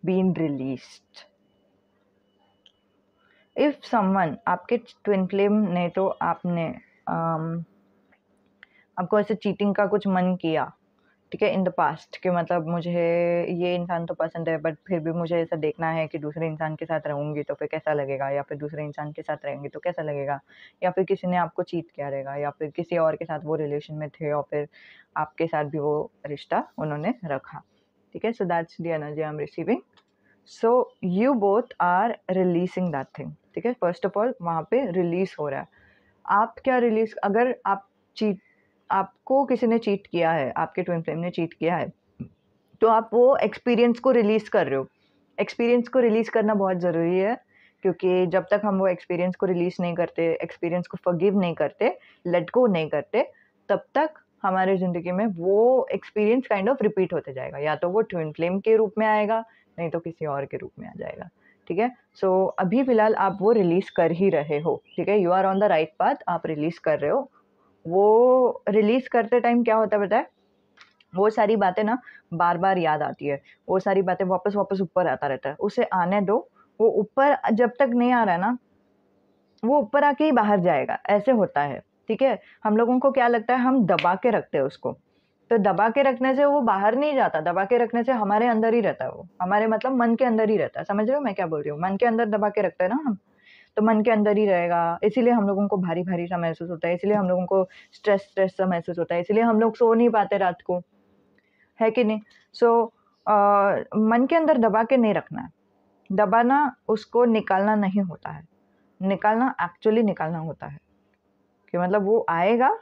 being released. If someone, आपके ट्विन फ्लेम ने तो आपने आपको ऐसे चीटिंग का कुछ मन किया, ठीक है, इन द पास्ट, कि मतलब मुझे ये इंसान तो पसंद है बट फिर भी मुझे ऐसा देखना है कि दूसरे इंसान के साथ रहूँगी तो फिर कैसा लगेगा, या फिर दूसरे इंसान के साथ रहेंगे तो कैसा लगेगा, या फिर किसी ने आपको चीट किया रहेगा, या फिर किसी और के साथ वो रिलेशन में थे और फिर आपके साथ भी वो रिश्ता उन्होंने रखा, ठीक है? So that's the energy I am receiving. So you both are releasing that thing, ठीक है? फर्स्ट ऑफ ऑल वहाँ पे रिलीज हो रहा है। आप क्या रिलीज, अगर आपको किसी ने चीट किया है, आपके ट्विन फ्लेम ने चीट किया है, तो आप वो एक्सपीरियंस को रिलीज कर रहे हो। एक्सपीरियंस को रिलीज करना बहुत ज़रूरी है, क्योंकि जब तक हम वो एक्सपीरियंस को रिलीज नहीं करते, एक्सपीरियंस को फॉरगिव नहीं करते, लेट गो नहीं करते, तब तक हमारे ज़िंदगी में वो एक्सपीरियंस काइंड ऑफ रिपीट होते जाएगा। या तो वो ट्विन फ्लेम के रूप में आएगा, नहीं तो किसी और के रूप में आ जाएगा, ठीक है? सो अभी फ़िलहाल आप वो रिलीज़ कर ही रहे हो, ठीक है? You are on the right path, आप रिलीज़ कर रहे हो। वो रिलीज़ करते टाइम क्या होता है पता है? वो सारी बातें ना बार-बार याद आती है, वो सारी बातें वापस-वापस ऊपर आता रहता है, उसे आने दो, वो ऊपर जब तक नहीं आ रहा है ना, वो ऊपर आके ही बाहर जाएगा, ऐसे होता है, ठीक है? हम लोगों को क्या लगता है हम दबा के रखते हैं उसको, तो दबा के रखने से वो बाहर नहीं जाता, दबा के रखने से हमारे अंदर ही रहता है वो, हमारे मतलब मन के अंदर ही रहता है, समझ रहे हो मैं क्या बोल रही हूँ? मन के अंदर दबा के रखते हैं ना हम, तो मन के अंदर ही रहेगा, इसीलिए हम लोगों को भारी-भारी सा महसूस होता है, इसीलिए हम लोगों को स्ट्रेस-स्ट्रेस सा महसूस होता है, इसीलिए हम लोग सो नहीं पाते रात को, है कि नहीं? सो मन के अंदर दबा के नहीं रखना है, दबाना उसको निकालना नहीं होता है, निकालना एक्चुअली निकालना होता है, कि मतलब वो आएगा,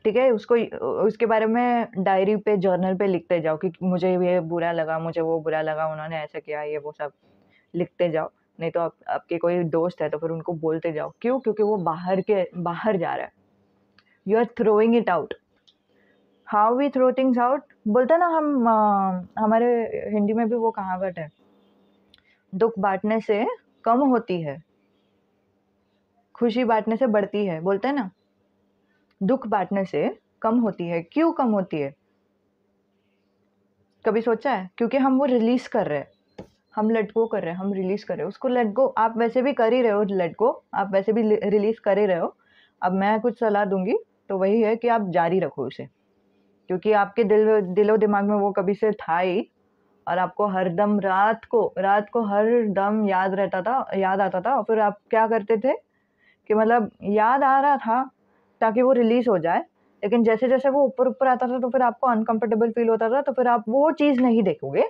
ठीक है? उसको उसके बारे में डायरी पे, जर्नल पे लिखते जाओ कि मुझे ये बुरा लगा, मुझे वो बुरा लगा, उन्होंने ऐसा किया, ये वो सब लिखते जाओ। नहीं तो आपके कोई दोस्त है तो फिर उनको बोलते जाओ। क्यों? क्योंकि वो बाहर जा रहा है। You are throwing it out. How we throw things out? बोलते हैं ना हम हमारे हिंदी में भी वो कहावत है, दुःख बाँटने से कम होती है, खुशी बाँटने से बढ़ती है। बोलते हैं ना, दुःख बाँटने से कम होती है। क्यों कम होती है? कभी सोचा है? क्योंकि हम वो रिलीज़ कर रहे हैं। हम लेट गो कर रहे हैं, हम रिलीज़ कर रहे हैं। उसको लेट गो आप वैसे भी कर ही रहे हो लेट गो, आप वैसे भी रिलीज़ कर ही रहे हो। अब मैं कुछ सलाह दूँगी, तो वही है कि आप जारी रखो उसे। क्योंकि आपके दिलो-दिमाग में वो कभी से था ही और आपको हरदम रात को हर दम याद आता था और फिर आप क्या करते थे कि मतलब याद आ रहा था ताकि वो रिलीज़ हो जाए, लेकिन जैसे-जैसे वो ऊपर-ऊपर आता था तो फिर आपको अनकम्फ़र्टेबल फ़ील होता था, तो फिर आप वो चीज़ नहीं देखोगे,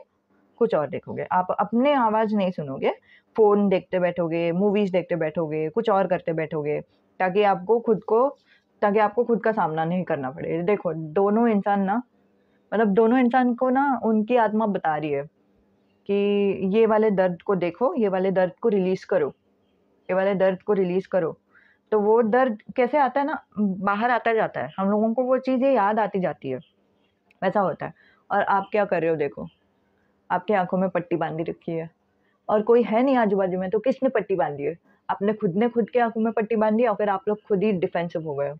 कुछ और देखोगे। आप अपने आवाज़ नहीं सुनोगे, फ़ोन देखते बैठोगे, मूवीज़ देखते बैठोगे, कुछ और करते बैठोगे, ताकि आपको खुद का सामना नहीं करना पड़े। देखो, दोनों इंसान को ना उनकी आत्मा बता रही है कि ये वाले दर्द को देखो, ये वाले दर्द को रिलीज़ करो, ये वाले दर्द को रिलीज़ करो। तो वो दर्द कैसे आता है ना, बाहर आता जाता है। हम लोगों को वो चीज़ें याद आती जाती है, वैसा होता है। और आप क्या कर रहे हो देखो, आपकी आँखों में पट्टी बाँधी रखी है और कोई है नहीं आजू-बाजू में, तो किसने पट्टी बाँधी है? आपने खुद ने खुद के आँखों में पट्टी बाँधी या फिर आप लोग खुद ही डिफेंसिव हो गए हो?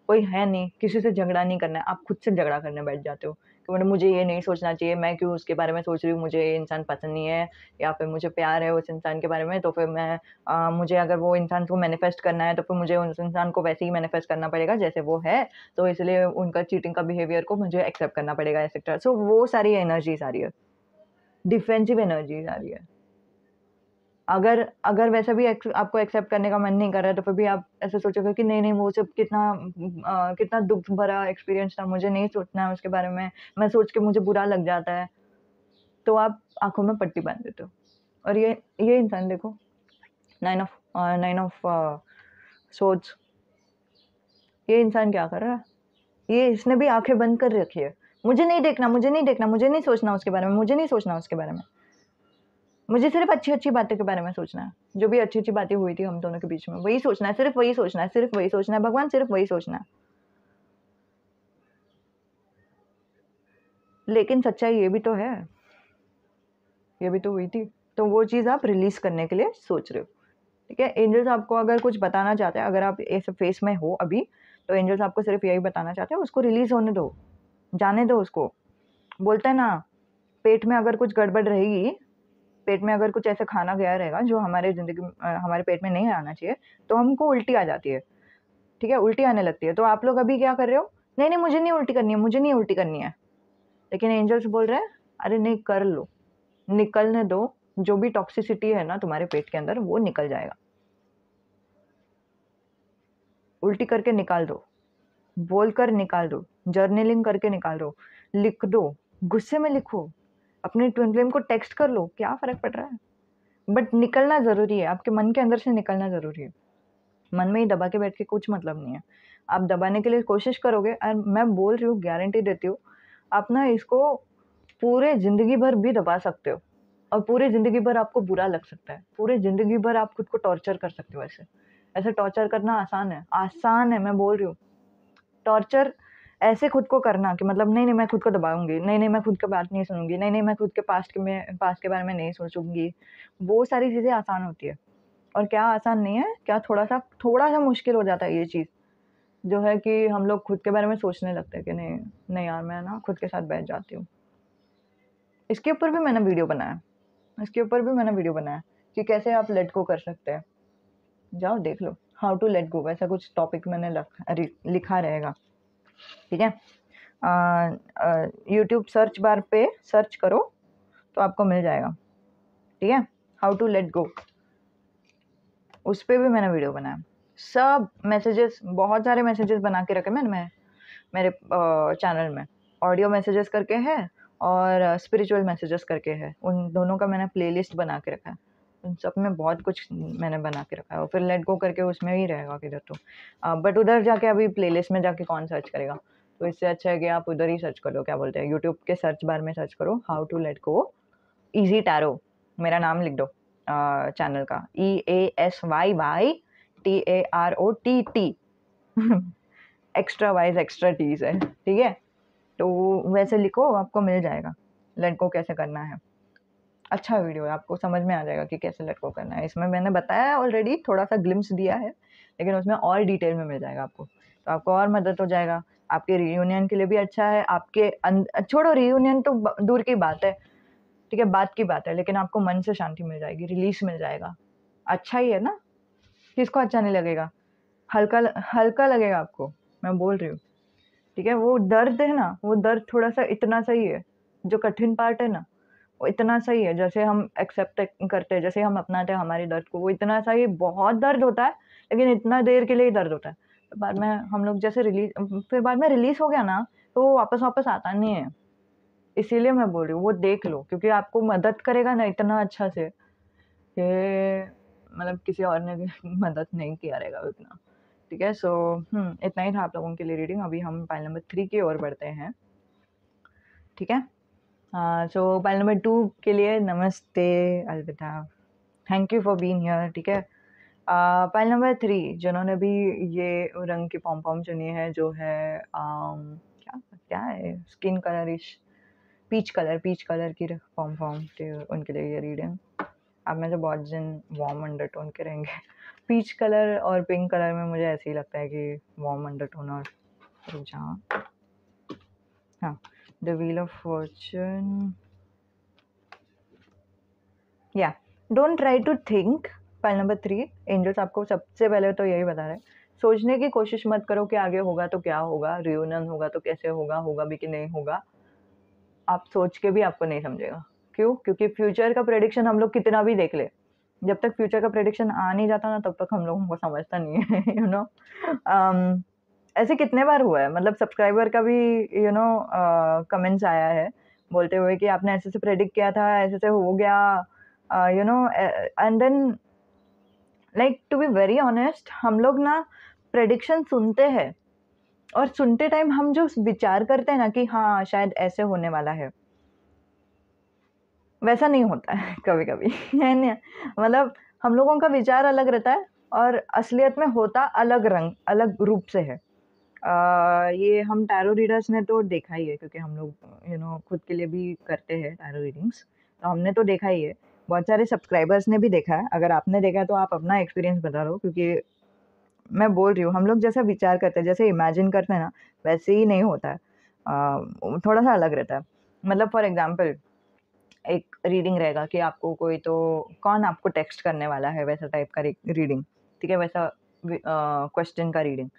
कोई है नहीं, किसी से झगड़ा नहीं करना है, आप खुद से झगड़ा करने बैठ जाते हो कि मतलब मुझे ये नहीं सोचना चाहिए, मैं क्यों उसके बारे में सोच रही हूँ, मुझे ये इंसान पसंद नहीं है या फिर मुझे प्यार है उस इंसान के बारे में, तो फिर मुझे अगर वो इंसान को मैनिफेस्ट करना है, तो फिर मुझे उस इंसान को वैसे ही मैनिफेस्ट करना पड़ेगा जैसे वो है, तो इसलिए उनका चीटिंग का बिहेवियर को मुझे एक्सेप्ट करना पड़ेगा एटसेट्रा। सो वो सारी एनर्जीज़ आ रही है, डिफेंसिव एनर्जीज़ आ रही है। अगर अगर वैसा भी आपको एक्सेप्ट करने का मन नहीं कर रहा है, तो फिर भी आप ऐसे सोचोगे कि नहीं, नहीं वो सब कितना दुःख भरा एक्सपीरियंस था, मुझे नहीं सोचना है उसके बारे में, मैं सोच के मुझे बुरा लग जाता है। तो आप आँखों में पट्टी बाँध देते हो। और ये इंसान देखो, 9 ऑफ सोर्ड्स, ये इंसान क्या कर रहा है? ये इसने भी आँखें बंद कर रखी है। मुझे नहीं देखना, मुझे नहीं देखना, मुझे नहीं सोचना उसके बारे में, मुझे नहीं सोचना उसके बारे में। मुझे सिर्फ़ अच्छी-अच्छी बातों के बारे में सोचना है। जो भी अच्छी-अच्छी बातें हुई थी हम दोनों के बीच में, वही सोचना है, सिर्फ़ वही सोचना है, सिर्फ़ वही सोचना है, भगवान सिर्फ़ वही सोचना है। लेकिन सच्चाई ये भी तो है, ये भी तो हुई थी। तो वो चीज़ आप रिलीज़ करने के लिए सोच रहे हो, ठीक है? एंजल्स आपको अगर कुछ बताना चाहते हैं, अगर आप इस फ़ेज़ में हो अभी, तो एंजल्स आपको सिर्फ़ यही बताना चाहते हैं, उसको रिलीज़ होने दो, जाने दो उसको। बोलते हैं ना, पेट में अगर कुछ गड़बड़ रहेगी, पेट में अगर कुछ ऐसा खाना गया रहेगा जो हमारे पेट में नहीं आना चाहिए, तो हमको उल्टी आ जाती है, ठीक है? उल्टी आने लगती है। तो आप लोग अभी क्या कर रहे हो? नहीं, नहीं मुझे नहीं उल्टी करनी है, मुझे नहीं उल्टी करनी है। लेकिन एंजल्स बोल रहे हैं, अरे नहीं कर लो, निकलने दो, जो भी टॉक्सिसिटी है ना तुम्हारे पेट के अंदर वो निकल जाएगा। उल्टी करके निकाल दो, बोलकर निकाल दो, जर्नलिंग करके निकाल दो, लिख दो, गुस्से में लिखो, अपने ट्विन फ्लेम को टेक्स्ट कर लो, क्या फ़र्क पड़ रहा है? बट निकलना ज़रूरी है, आपके मन के अंदर से निकलना ज़रूरी है। मन में ही दबा के बैठ के कुछ मतलब नहीं है। आप दबाने के लिए कोशिश करोगे और मैं बोल रही हूँ, गारंटी देती हूँ, आप ना इसको पूरे ज़िंदगी भर भी दबा सकते हो और पूरी ज़िंदगी भर आपको बुरा लग सकता है। पूरी ज़िंदगी भर आप खुद को टॉर्चर कर सकते हो ऐसे। ऐसे टॉर्चर करना आसान है मैं बोल रही हूँ। टॉर्चर ऐसे खुद को करना कि मतलब नहीं, नहीं मैं खुद को दबाऊँगी, नहीं, नहीं मैं खुद की बात नहीं सुनूँगी, नहीं, नहीं मैं खुद के पास्ट के बारे में नहीं सोचूँगी। वो सारी चीज़ें आसान होती है। और क्या आसान नहीं है, क्या थोड़ा-सा मुश्किल हो जाता है ये चीज़। जो है कि हम लोग खुद के बारे में सोचने लगते हैं कि नहीं नहीं यार, मैं ना खुद के साथ बैठ जाती हूँ। इसके ऊपर भी मैंने वीडियो बनाया, कि कैसे आप लेट गो कर सकते हैं। जाओ देख लो, हाउ टू लेट गो, वैसा कुछ टॉपिक मैंने लिखा रहेगा, ठीक है। यूट्यूब सर्च बार पे सर्च करो तो आपको मिल जाएगा, ठीक है, हाउ टू लेट गो। उस पर भी मैंने वीडियो बनाया। सब मैसेजेस, बहुत सारे मैसेजेस बना के रखे मैंने मेरे चैनल में। ऑडियो मैसेजेस करके है और स्पिरिचुअल मैसेजेस करके है, उन दोनों का मैंने प्लेलिस्ट बना के रखा है। उन सब में बहुत कुछ मैंने बना के रखा है, और फिर लेट गो करके उसमें ही रहेगा किधर तो। बट उधर जाके अभी प्लेलिस्ट में जाके कौन सर्च करेगा, तो इससे अच्छा है कि आप उधर ही सर्च करो, क्या बोलते हैं, यूट्यूब के सर्च बार में सर्च करो how to let go easy tarot, मेरा नाम लिख दो चैनल का, EASYYTAROTT extra Y's extra T's है, ठीक है। तो वैसे लिखो, आपको मिल जाएगा लेट गो कैसे करना है। अच्छा वीडियो है, आपको समझ में आ जाएगा कि कैसे लेट गो करना है। इसमें मैंने बताया ऑलरेडी, थोड़ा सा ग्लिम्स दिया है, लेकिन उसमें और डिटेल में मिल जाएगा आपको, तो आपको और मदद हो जाएगा। आपके रियूनियन के लिए भी अच्छा है, आपके छोड़ो रियूनियन तो दूर की बात है, ठीक है, बात की बात है, लेकिन आपको मन से शांति मिल जाएगी, रिलीज मिल जाएगा। अच्छा ही है ना, किसको अच्छा नहीं लगेगा, हल्का हल्का लगेगा आपको, मैं बोल रही हूँ, ठीक है। वो दर्द है ना, वो दर्द थोड़ा सा इतना सही है, जो कठिन पार्ट है ना वो इतना सही है, जैसे हम एक्सेप्ट करते हैं, जैसे हम अपनाते हैं हमारी दर्द को, वो इतना सही, बहुत दर्द होता है लेकिन इतना देर के लिए ही दर्द होता है। तो बाद में हम लोग जैसे रिलीज, फिर बाद में रिलीज हो गया ना, तो वो वापस वापस आता नहीं है। इसीलिए मैं बोल रही हूँ वो देख लो, क्योंकि आपको मदद करेगा ना इतना अच्छा से कि मतलब किसी और ने भी मदद नहीं किया रहेगा उतना, ठीक है। सो इतना ही था आप लोगों के लिए रीडिंग। अभी हम पाइल नंबर 3 की ओर बढ़ते हैं, ठीक है। सो पाइल नंबर 2 के लिए नमस्ते, अलविदा, thank you for being here, ठीक है। पाइल नंबर 3 जिन्होंने भी ये रंग की पॉम पॉम चुनी है, जो है क्या क्या है, स्किन कलरिश पीच कलर की पॉम पॉम, उनके लिए ये रीडिंग। अब में से बहुत जन वार्म अंडरटोन के रहेंगे पीच कलर और पिंक कलर में मुझे ऐसे ही लगता है कि वार्म अंडरटोन, और जहाँ हाँ, द व्हील ऑफ फॉर्चून, या don't try to think. Pile number 3 angels आपको सबसे पहले तो यही बता रहे हैं, सोचने की कोशिश मत करो कि आगे होगा तो क्या होगा, रियूनियन होगा तो कैसे होगा, होगा भी कि नहीं होगा। आप सोच के भी आपको नहीं समझेगा, क्यों? क्योंकि फ्यूचर का प्रेडिक्शन हम लोग कितना भी देख ले, जब तक फ्यूचर का प्रेडिक्शन आ नहीं जाता ना, तब तक हम लोगों को समझता नहीं है यू नो। ऐसे कितने बार हुआ है, मतलब सब्सक्राइबर का भी यू नो कमेंट्स आया है बोलते हुए कि आपने ऐसे से प्रेडिक्ट किया था, ऐसे से हो गया, you know. And then like to be very honest, हम लोग ना प्रेडिक्शन सुनते हैं, और सुनते टाइम हम जो विचार करते हैं ना कि हाँ शायद ऐसे होने वाला है, वैसा नहीं होता है कभी कभी है ना। मतलब हम लोगों का विचार अलग रहता है और असलियत में होता अलग रंग अलग रूप से है। ये हम टैरो रीडर्स ने तो देखा ही है, क्योंकि हम लोग यू नो खुद के लिए भी करते हैं टैरो रीडिंग्स, तो हमने तो देखा ही है, बहुत सारे सब्सक्राइबर्स ने भी देखा है। अगर आपने देखा है तो आप अपना एक्सपीरियंस बता रहे हो, क्योंकि मैं बोल रही हूँ हम लोग जैसा विचार करते हैं, जैसे इमेजिन करते हैं ना, वैसे ही नहीं होता है, थोड़ा सा अलग रहता है। मतलब फॉर एग्जाम्पल एक रीडिंग रहेगा कि आपको कोई तो कौन आपको टेक्स्ट करने वाला है, वैसा टाइप का रीडिंग, ठीक है, वैसा क्वेश्चन का रीडिंग,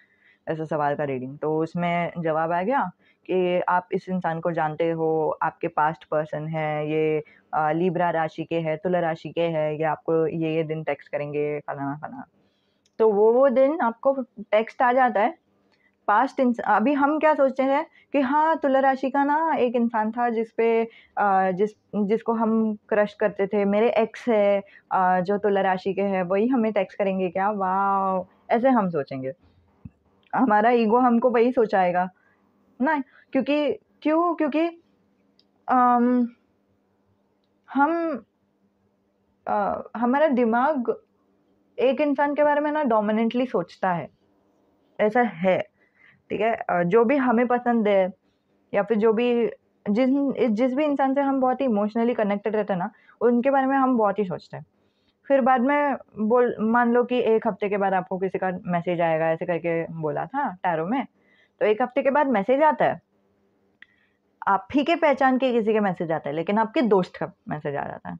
ऐसा सवाल का रीडिंग। तो उसमें जवाब आ गया कि आप इस इंसान को जानते हो, आपके पास्ट पर्सन है, ये लिब्रा राशि के है, तुला राशि के है, ये आपको ये दिन टेक्स्ट करेंगे, फलाना फलाना। तो वो दिन आपको टेक्स्ट आ जाता है। पास्ट अभी हम क्या सोचते हैं कि हाँ तुला राशि का ना एक इंसान था जिसपे जिसको हम क्रश करते थे, मेरे एक्स है जो तुला राशि के है, वही हमें टेक्स्ट करेंगे क्या, वाह, ऐसे हम सोचेंगे, हमारा ईगो हमको वही सोचाएगा ना। क्योंकि अम, हम हमारा दिमाग एक इंसान के बारे में ना डोमिनेंटली सोचता है, ऐसा है, ठीक है। जो भी हमें पसंद है, या फिर जो भी जिस जिस भी इंसान से हम बहुत ही इमोशनली कनेक्टेड रहते हैं ना, उनके बारे में हम बहुत ही सोचते हैं। फिर बाद में बोल मान लो कि 1 हफ्ते के बाद आपको किसी का मैसेज आएगा, ऐसे करके बोला था टैरो में। तो 1 हफ्ते के बाद मैसेज आता है, आप ही के पहचान के किसी का मैसेज आता है, लेकिन आपके दोस्त का मैसेज आ जाता है।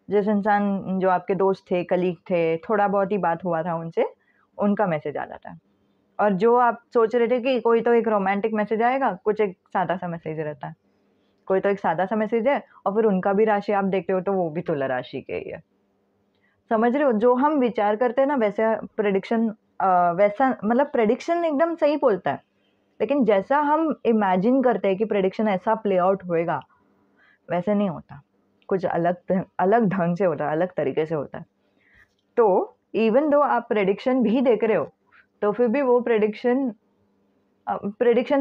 जिस इंसान जो आपके दोस्त थे, कलीग थे, थोड़ा बहुत ही बात हुआ था उनसे, उनका मैसेज आ जाता है। और जो आप सोच रहे थे कि कोई तो एक रोमांटिक मैसेज आएगा, कुछ एक सादा-सा मैसेज रहता है। कोई तो एक सादा-सा मैसेज है और फिर उनका भी राशि आप देखते हो तो वो भी तुला राशि के ही है। समझ रहे हो? जो हम विचार करते हैं ना वैसा प्रेडिक्शन वैसा मतलब प्रेडिक्शन एकदम सही बोलता है। लेकिन जैसा हम इमेजिन करते हैं कि प्रेडिक्शन ऐसा प्ले आउट होएगा, वैसे नहीं होता। कुछ अलग ढंग से होता है, अलग तरीके से होता है। तो इवन दो आप प्रेडिक्शन भी देख रहे हो, तो फिर भी वो प्रेडिक्शन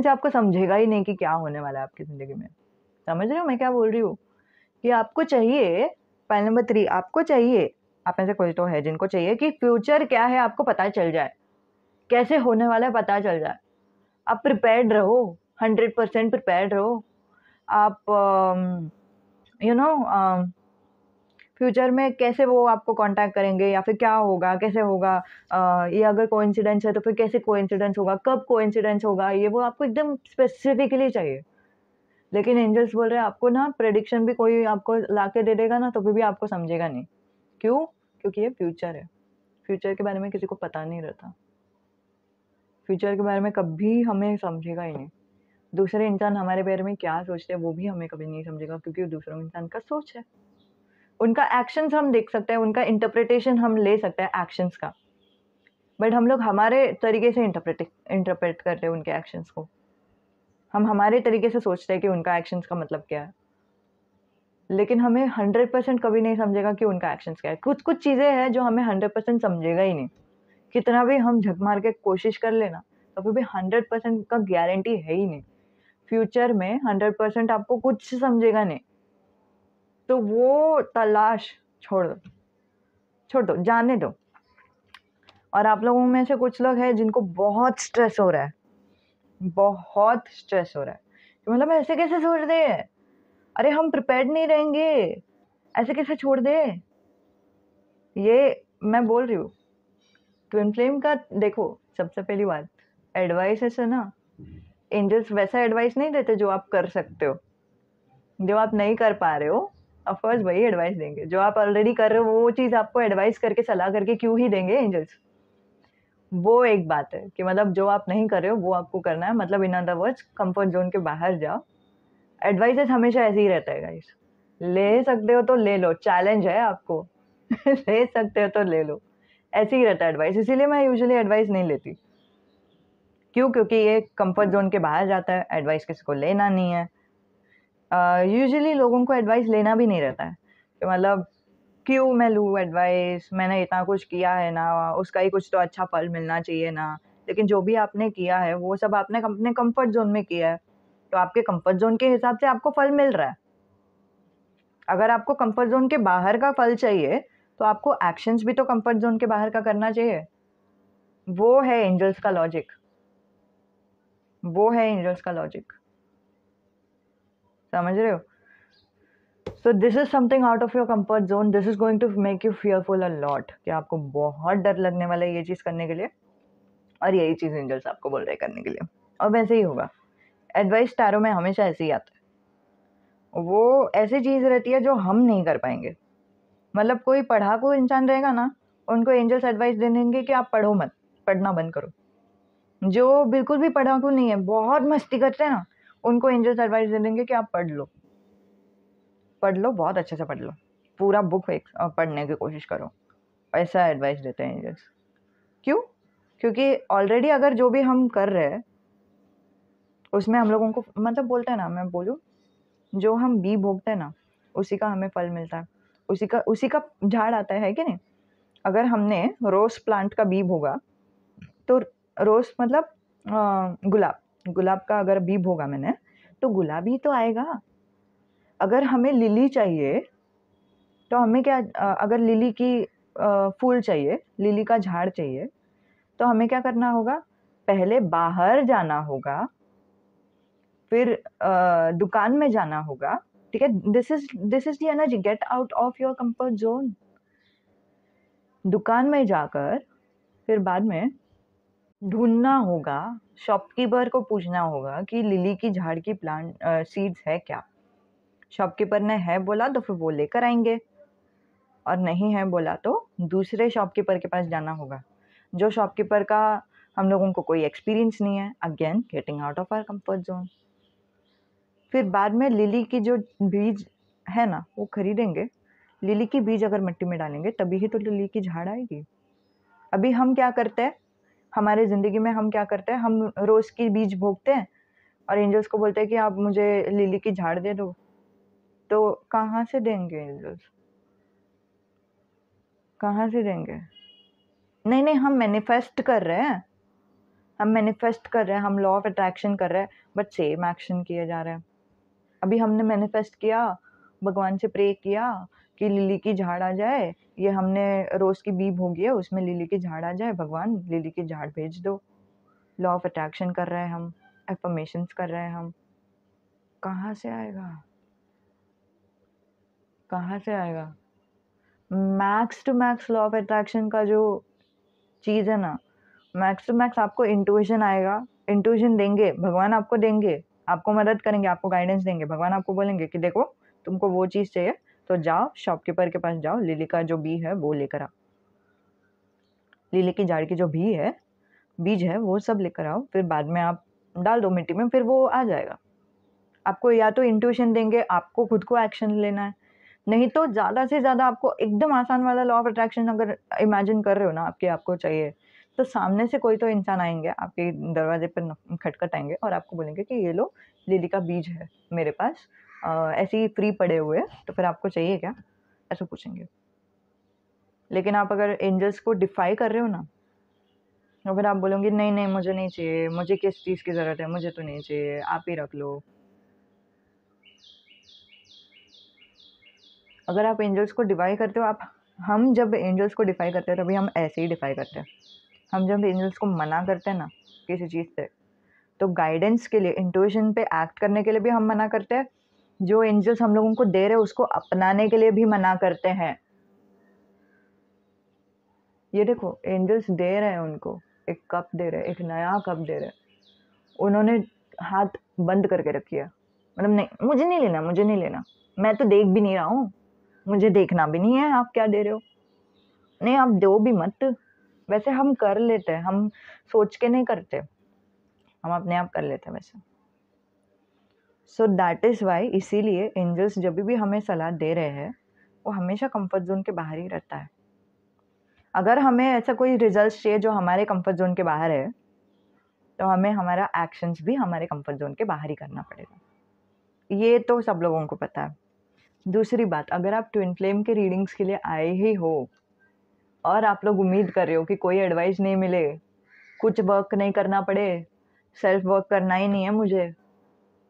से आपको समझेगा ही नहीं कि क्या होने वाला है आपकी ज़िंदगी में। समझ रहे हो मैं क्या बोल रही हूँ? कि आपको चाहिए पॉइंट नंबर 3 आपको चाहिए, आप में से कोई तो है जिनको चाहिए कि फ्यूचर क्या है आपको पता चल जाए। कैसे होने वाला है पता चल जाए। आप प्रिपेयर्ड रहो, 100% प्रिपेयर्ड रहो। आप यू नो फ्यूचर में कैसे वो आपको कांटेक्ट करेंगे या फिर क्या होगा, कैसे होगा, ये अगर कोइंसिडेंस है तो फिर कैसे कोइंसिडेंस होगा, कब कोइंसिडेंस होगा, ये वो आपको एकदम स्पेसिफिकली चाहिए। लेकिन एंजल्स बोल रहे हैं आपको ना प्रेडिक्शन भी कोई आपको लाके दे देगा ना तो फिर भी आपको समझेगा नहीं। क्यों? क्योंकि ये फ्यूचर है। फ्यूचर के बारे में किसी को पता नहीं रहता। फ्यूचर के बारे में कभी हमें समझेगा ही नहीं। दूसरे इंसान हमारे बारे में क्या सोचते हैं वो भी हमें कभी नहीं समझेगा क्योंकि वो दूसरों इंसान का सोच है। उनका एक्शंस हम देख सकते हैं, उनका इंटरप्रिटेशन हम ले सकते हैं एक्शंस का, बट हम लोग हमारे तरीके से इंटरप्रेट करते हैं उनके एक्शंस को। हम हमारे तरीके से सोचते हैं कि उनका एक्शंस का मतलब क्या है, लेकिन हमें 100% कभी नहीं समझेगा कि उनका एक्शंस क्या है। कुछ चीज़ें हैं जो हमें 100% समझेगा ही नहीं। कितना भी हम झक मार के कोशिश कर लेना तो फिर भी 100% का गारंटी है ही नहीं। फ्यूचर में 100% आपको कुछ समझेगा नहीं। तो वो तलाश छोड़ दो, जाने दो। और आप लोगों में से कुछ लोग हैं जिनको बहुत स्ट्रेस हो रहा है, बहुत स्ट्रेस हो रहा है। कि मतलब ऐसे कैसे छोड़ दे? अरे हम प्रिपेयर्ड नहीं रहेंगे, ऐसे कैसे छोड़ दे? ये मैं बोल रही हूँ। ट्विन फ्लेम का देखो, सबसे पहली बात एडवाइस ऐसे ना, एंजल्स वैसा एडवाइस नहीं देते जो आप कर सकते हो। जो आप नहीं कर पा रहे हो, ऑफ कोर्स वही एडवाइस देंगे। जो आप ऑलरेडी कर रहे हो वो चीज़ आपको एडवाइस करके सलाह करके क्यों ही देंगे एंजल्स। वो एक बात है कि मतलब जो आप नहीं कर रहे हो वो आपको करना है, मतलब in other words comfort zone के बाहर जाओ। एडवाइसेस हमेशा ऐसे ही रहता है गाइस। ले सकते हो तो ले लो, चैलेंज है आपको। ले सकते हो तो ले लो, ऐसे ही रहता है एडवाइस। इसीलिए मैं यूजुअली एडवाइस नहीं लेती। क्यों? क्योंकि ये कंफर्ट जोन के बाहर जाता है, एडवाइस किसी को लेना नहीं है। यूजुअली लोगों को एडवाइस लेना भी नहीं रहता है कि मतलब क्यों मैं लूँ एडवाइस, मैंने इतना कुछ किया है ना, उसका ही कुछ तो अच्छा फल मिलना चाहिए ना। लेकिन जो भी आपने किया है वो सब आपने अपने कंफर्ट जोन में किया है, तो आपके कंफर्ट जोन के हिसाब से आपको फल मिल रहा है। अगर आपको कंफर्ट जोन के बाहर का फल चाहिए तो आपको एक्शंस भी तो कंफर्ट जोन के बाहर का करना चाहिए। वो है एंजल्स का लॉजिक, वो है एंजल्स का लॉजिक। समझ रहे हो? So this is something out of your comfort zone. This is going to make you fearful a lot. कि आपको बहुत डर लगने वाला है ये चीज़ करने के लिए, और यही चीज़ एंजल्स आपको बोल रहे हैं करने के लिए। और वैसे ही होगा। एडवाइस टैरो में हमेशा ऐसे ही आता है। वो ऐसी चीज़ रहती है जो हम नहीं कर पाएंगे। मतलब कोई पढ़ाकू इंसान रहेगा ना, उनको एंजल्स एडवाइस दे देंगे कि आप पढ़ो मत, पढ़ना बंद करो। जो बिल्कुल भी पढ़ाकू नहीं है, बहुत मस्ती करते हैं ना, उनको एंजल्स एडवाइस दे देंगे कि आप पढ़ लो, बहुत अच्छे से पढ़ लो, पूरा बुक पढ़ने की कोशिश करो। ऐसा एडवाइस देते हैं एंजल्स। क्यों? क्योंकि ऑलरेडी अगर जो भी हम कर रहे हैं उसमें हम लोगों को मतलब बोलते हैं ना, मैं बोलूँ, जो हम बी भोगते हैं ना उसी का हमें फल मिलता है, उसी का झाड़ आता है कि नहीं? अगर हमने रोज प्लांट का बी भोगा तो रोज मतलब गुलाब का अगर बी भोगा मैंने तो गुलाब ही तो आएगा। अगर हमें लिली चाहिए तो हमें क्या, अगर लिली की फूल चाहिए, लिली का झाड़ चाहिए, तो हमें क्या करना होगा? पहले बाहर जाना होगा, फिर दुकान में जाना होगा। ठीक है? This is the energy, get out of your comfort zone. दुकान में जाकर फिर बाद में ढूँढना होगा, शॉपकीपर को पूछना होगा कि लिली की झाड़ की प्लांट सीड्स है क्या? शॉपकीपर ने है बोला तो फिर वो लेकर आएँगे, और नहीं है बोला तो दूसरे शॉपकीपर के पास जाना होगा, जो शॉपकीपर का हम लोगों को कोई एक्सपीरियंस नहीं है। Again getting out of our comfort zone. फिर बाद में लिली की जो बीज है ना, वो खरीदेंगे। लिली की बीज अगर मिट्टी में डालेंगे तभी ही तो लिली की झाड़ आएगी। अभी हम क्या करते हैं, हमारे ज़िंदगी में हम क्या करते हैं, हम रोज़ की बीज बोते हैं और एंजल्स को बोलते हैं कि आप मुझे लिली की झाड़ दे दो। तो कहाँ से देंगे एंजल्स? कहाँ से देंगे? नहीं, नहीं, हम मैनिफेस्ट कर रहे हैं, हम मैनिफेस्ट कर रहे हैं, हम लॉ ऑफ अट्रैक्शन कर रहे हैं, बट सेम एक्शन किए जा रहे हैं। अभी हमने मैनिफेस्ट किया, भगवान से प्रे किया कि लिली की झाड़ आ जाए, ये हमने रोज़ की बी भोगी है, उसमें लिली की झाड़ आ जाए, भगवान लिली की झाड़ भेज दो। लॉ ऑफ अट्रैक्शन कर रहे हैं हम, एफर्मेशंस कर रहे हैं हम। कहाँ से आएगा? कहाँ से आएगा? Max to max law of attraction का जो चीज़ है ना, मैक्स टू मैक्स आपको इंट्यूशन आएगा, इंट्यूशन देंगे, भगवान आपको देंगे, आपको मदद करेंगे, आपको गाइडेंस देंगे। भगवान आपको बोलेंगे कि देखो तुमको वो चीज़ चाहिए तो जाओ शॉपकीपर के पास जाओ, लिली का जो बी है वो लेकर आओ, लिली की झाड़ की जो भी है बीज है वो सब लेकर आओ, फिर बाद में आप डाल दो मिट्टी में, फिर वो आ जाएगा। आपको या तो इंट्यूशन देंगे, आपको खुद को एक्शन लेना है, नहीं तो ज़्यादा से ज़्यादा आपको एकदम आसान वाला लॉ ऑफ अट्रैक्शन अगर इमेजिन कर रहे हो ना, आपके आपको चाहिए, तो सामने से कोई तो इंसान आएंगे, आपके दरवाजे पर खटखटाएंगे और आपको बोलेंगे कि ये लो लिली का बीज है मेरे पास, ऐसे ही फ्री पड़े हुए, तो फिर आपको चाहिए क्या, ऐसा पूछेंगे। लेकिन आप अगर एंजल्स को डिफाई कर रहे हो ना, तो फिर आप बोलोगे नहीं नहीं मुझे नहीं चाहिए, मुझे किस चीज़ की ज़रूरत है, मुझे तो नहीं चाहिए, आप ही रख लो। अगर आप एंजल्स को डिफाई करते हो, आप हम जब एंजल्स को डिफाई करते हैं तभी हम ऐसे ही डिफाई करते हैं। हम जब एंजल्स को मना करते हैं ना किसी चीज़ से, तो गाइडेंस के लिए, इंट्यूशन पे एक्ट करने के लिए भी हम मना करते हैं, जो एंजल्स हम लोगों को दे रहे हैं उसको अपनाने के लिए भी मना करते हैं। ये देखो एंजल्स दे रहे हैं, उनको एक कप दे रहे हैं, एक नया कप दे रहे हैं, उन्होंने हाथ बंद करके रखी है, मतलब नहीं मुझे नहीं लेना, मुझे नहीं लेना, मैं तो देख भी नहीं रहा हूँ, मुझे देखना भी नहीं है आप क्या दे रहे हो, नहीं आप दो भी मत। वैसे हम कर लेते हैं, हम सोच के नहीं करते, हम अपने आप कर लेते हैं वैसे। सो दैट इज़ वाई, इसीलिए एंजल्स जब भी हमें सलाह दे रहे हैं वो हमेशा कंफर्ट जोन के बाहर ही रहता है। अगर हमें ऐसा कोई रिजल्ट चाहिए जो हमारे कंफर्ट जोन के बाहर है, तो हमें हमारा एक्शंस भी हमारे कंफर्ट जोन के बाहर ही करना पड़ेगा। ये तो सब लोगों को पता है। दूसरी बात, अगर आप ट्विन फ्लेम के रीडिंग्स के लिए आए ही हो और आप लोग उम्मीद कर रहे हो कि कोई एडवाइस नहीं मिले, कुछ वर्क नहीं करना पड़े, सेल्फ वर्क करना ही नहीं है मुझे,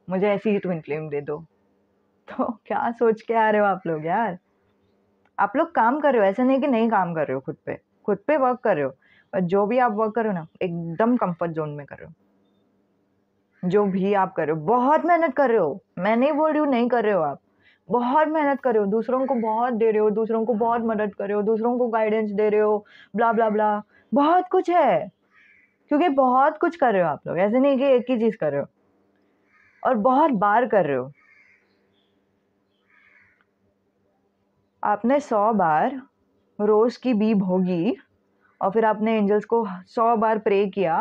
मुझे ऐसी ही ट्विन फ्लेम दे दो, तो क्या सोच के आ रहे हो आप लोग यार? आप लोग काम कर रहे हो, ऐसा नहीं कि नहीं काम कर रहे हो, खुद पे वर्क कर रहे हो, और जो भी आप वर्क कर रहे हो ना एकदम कंफर्ट जोन में कर रहे हो। जो भी आप कर रहे हो बहुत मेहनत कर रहे हो, मैं नहीं बोल रही हूँ नहीं कर रहे हो, आप बहुत मेहनत कर रहे हो, दूसरों को बहुत दे रहे हो, दूसरों को बहुत मदद कर रहे हो, दूसरों को गाइडेंस दे रहे हो, ब्ला ब्ला ब्ला, बहुत कुछ है, क्योंकि बहुत कुछ कर रहे हो आप लोग, ऐसे नहीं कि एक ही चीज कर रहे हो, और बहुत बार कर रहे हो। आपने 100 बार रोज की बी भोगी और फिर आपने एंजल्स को 100 बार प्रे किया,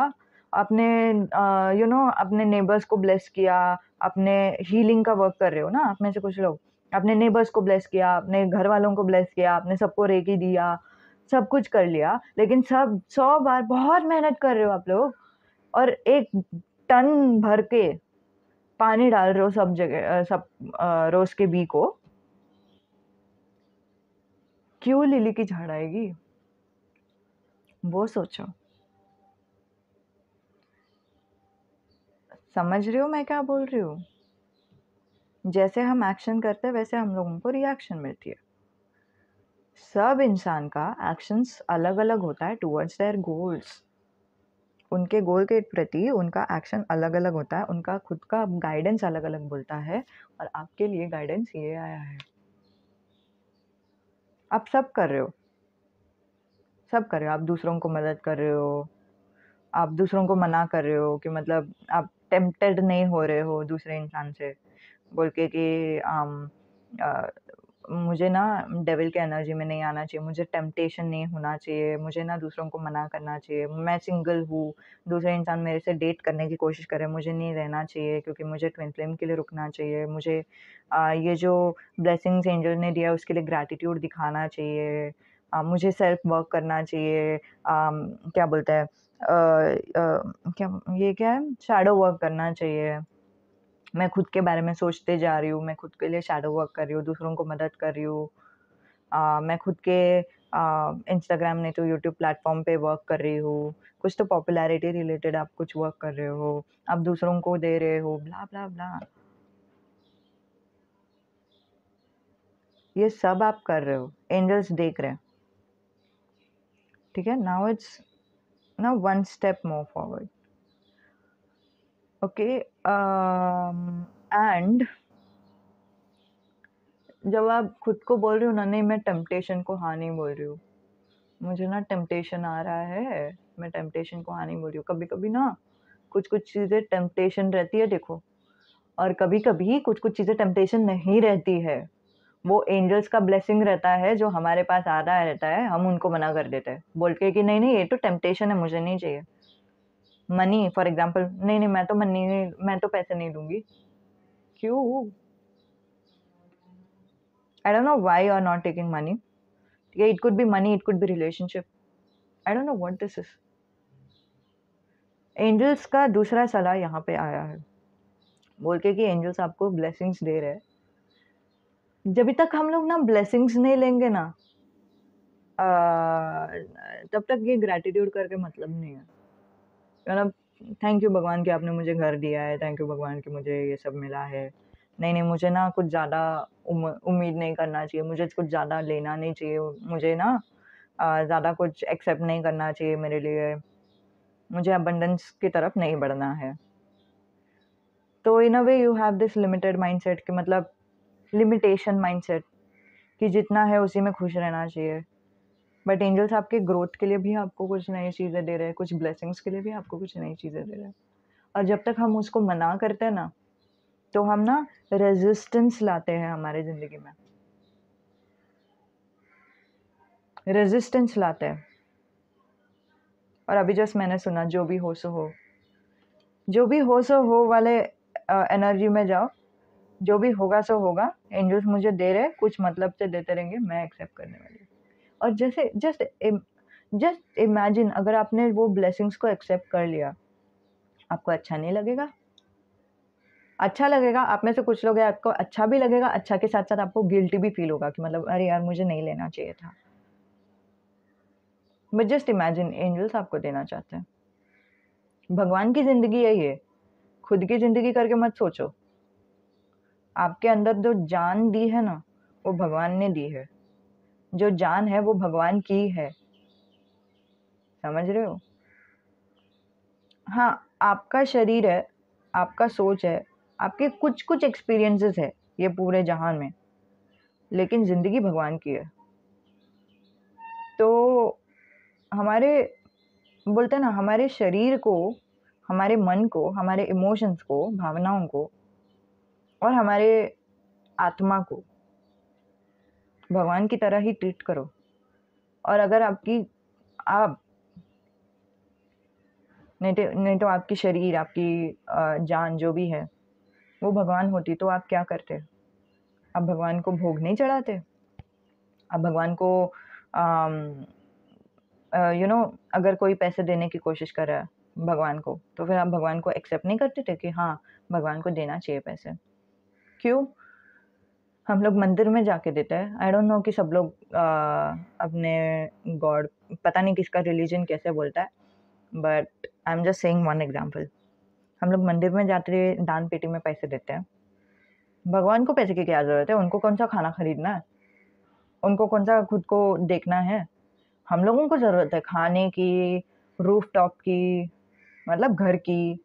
आपने अपने नेबर्स को ब्लेस किया, अपने हीलिंग का वर्क कर रहे हो ना आप में से कुछ लोग, अपने नेबर्स को ब्लेस किया, अपने घर वालों को ब्लेस किया, आपने सबको रेकी दिया, सब कुछ कर लिया, लेकिन सब 100 बार बहुत मेहनत कर रहे हो आप लोग, और एक टन भर के पानी डाल रहे हो सब जगह, सब रोज के बी को, क्यों लिली की झाड़ आएगी? वो सोचो। समझ रहे हो मैं क्या बोल रही हूँ? जैसे हम एक्शन करते हैं वैसे हम लोगों को रिएक्शन मिलती है। सब इंसान का एक्शंस अलग अलग होता है टुवर्ड्स देयर गोल्स, उनके गोल के प्रति उनका एक्शन अलग अलग होता है, उनका खुद का गाइडेंस अलग अलग बोलता है, और आपके लिए गाइडेंस ये आया है, आप सब कर रहे हो, सब कर रहे हो, आप दूसरों को मदद कर रहे हो, आप दूसरों को मना कर रहे हो कि मतलब आप टेम्प्टेड नहीं हो रहे हो दूसरे इंसान से बोल के कि अ, मुझे ना डेविल के एनर्जी में नहीं आना चाहिए, मुझे टेम्पटेशन नहीं होना चाहिए, मुझे ना दूसरों को मना करना चाहिए, मैं सिंगल हूँ, दूसरे इंसान मेरे से डेट करने की कोशिश करे, मुझे नहीं रहना चाहिए क्योंकि मुझे ट्विन फ्लेम के लिए रुकना चाहिए, मुझे ये जो ब्लेसिंग्स एंजल ने दिया उसके लिए ग्रैटिट्यूड दिखाना चाहिए, मुझे सेल्फ वर्क करना चाहिए, क्या बोलते हैं क्या ये क्या है शैडो वर्क करना चाहिए, मैं खुद के बारे में सोचते जा रही हूँ, मैं खुद के लिए शैडो वर्क कर रही हूँ, दूसरों को मदद कर रही हूँ, मैं खुद के इंस्टाग्राम नहीं तो यूट्यूब प्लेटफॉर्म पे वर्क कर रही हूँ, कुछ तो पॉपुलैरिटी रिलेटेड आप कुछ वर्क कर रहे हो, आप दूसरों को दे रहे हो, ब्ला ब्ला ब्ला, ये सब आप कर रहे हो, एंजल्स देख रहे हैं, ठीक है। Now it's now one step more forward, okay. And जब आप खुद को बोल रही हो ना, नहीं मैं टेम्पटेशन को हाँ नहीं बोल रही हूँ, मुझे ना टेम्पटेशन आ रहा है, मैं टेम्पटेशन को हाँ नहीं बोल रही हूँ, कभी कभी ना कुछ कुछ चीज़ें टेम्पटेशन रहती है देखो, और कभी कभी कुछ कुछ चीज़ें टेम्पटेशन नहीं रहती है, वो एंजल्स का ब्लेसिंग रहता है जो हमारे पास आ रहा रहता है, हम उनको मना कर देते हैं बोल के कि नहीं नहीं ये तो टेम्पटेशन है, मुझे नहीं चाहिए। मनी फॉर एग्जाम्पल, नहीं नहीं मैं तो मनी नहीं, मैं तो पैसे नहीं दूंगी, क्यों? I don't know why you are not taking money, it could be money, it could be relationship, I don't know what this is. Angels का दूसरा सलाह यहाँ पे आया है बोल के कि एंजल्स आपको ब्लेसिंग्स दे रहे हैं, जब तक हम लोग ना ब्लेसिंग्स नहीं लेंगे ना तब तक ये ग्रैटिट्यूड करके मतलब नहीं है, मतलब थैंक यू भगवान कि आपने मुझे घर दिया है, थैंक यू भगवान कि मुझे ये सब मिला है, नहीं नहीं मुझे ना कुछ ज़्यादा उम्मीद नहीं करना चाहिए, मुझे कुछ ज़्यादा लेना नहीं चाहिए, मुझे ना ज़्यादा कुछ एक्सेप्ट नहीं करना चाहिए मेरे लिए, मुझे अबंडेंस की तरफ नहीं बढ़ना है। तो in a way you have this limited mindset कि मतलब लिमिटेशन माइंडसेट कि जितना है उसी में खुश रहना चाहिए, बट एंजल्स आपके ग्रोथ के लिए भी आपको कुछ नई चीज़ें दे रहे हैं, कुछ ब्लेसिंग्स के लिए भी आपको कुछ नई चीज़ें दे रहे हैं, और जब तक हम उसको मना करते हैं ना तो हम ना रेजिस्टेंस लाते हैं हमारे ज़िंदगी में, रेजिस्टेंस लाते हैं। और अभी जस्ट मैंने सुना जो भी हो सो हो, जो भी हो सो हो वाले एनर्जी में जाओ, जो भी होगा सो होगा, एंजल्स मुझे दे रहे, कुछ मतलब से देते रहेंगे, मैं एक्सेप्ट करने वाली हूँ। और जैसे जस्ट इमेजिन अगर आपने वो ब्लेसिंग्स को एक्सेप्ट कर लिया, आपको अच्छा नहीं लगेगा? अच्छा लगेगा, आप में से कुछ लोग हैं आपको अच्छा भी लगेगा, अच्छा के साथ साथ आपको गिल्टी भी फील होगा कि मतलब अरे यार मुझे नहीं लेना चाहिए था, बट जस्ट इमेजिन एंजल्स आपको देना चाहते हैं। भगवान की जिंदगी है ये, खुद की जिंदगी करके मत सोचो, आपके अंदर जो जान दी है ना वो भगवान ने दी है, जो जान है वो भगवान की है, समझ रहे हो? हाँ, आपका शरीर है, आपका सोच है, आपके कुछ कुछ एक्सपीरियंसेस है ये पूरे जहान में, लेकिन जिंदगी भगवान की है। तो हमारे बोलते हैं ना, हमारे शरीर को, हमारे मन को, हमारे इमोशंस को, भावनाओं को और हमारे आत्मा को भगवान की तरह ही ट्रीट करो। और अगर आपकी आप नहीं तो आपकी शरीर, आपकी जान जो भी है वो भगवान होती तो आप क्या करते? आप भगवान को भोग नहीं चढ़ाते? आप भगवान को यू नो अगर कोई पैसे देने की कोशिश कर रहा है भगवान को, तो फिर आप भगवान को एक्सेप्ट नहीं करते थे कि हाँ भगवान को देना चाहिए पैसे? क्यों? हम लोग मंदिर में जाके देते हैं। आई डोंट नो कि सब लोग अपने गॉड, पता नहीं किसका रिलीजन कैसे बोलता है, but I am just saying one example. हम लोग मंदिर में जाते दान पेटी में पैसे देते हैं, भगवान को पैसे की क्या ज़रूरत है? उनको कौन सा खाना खरीदना है? उनको कौन सा खुद को देखना है? हम लोगों को ज़रूरत है खाने की, रूफटॉप की, मतलब घर की,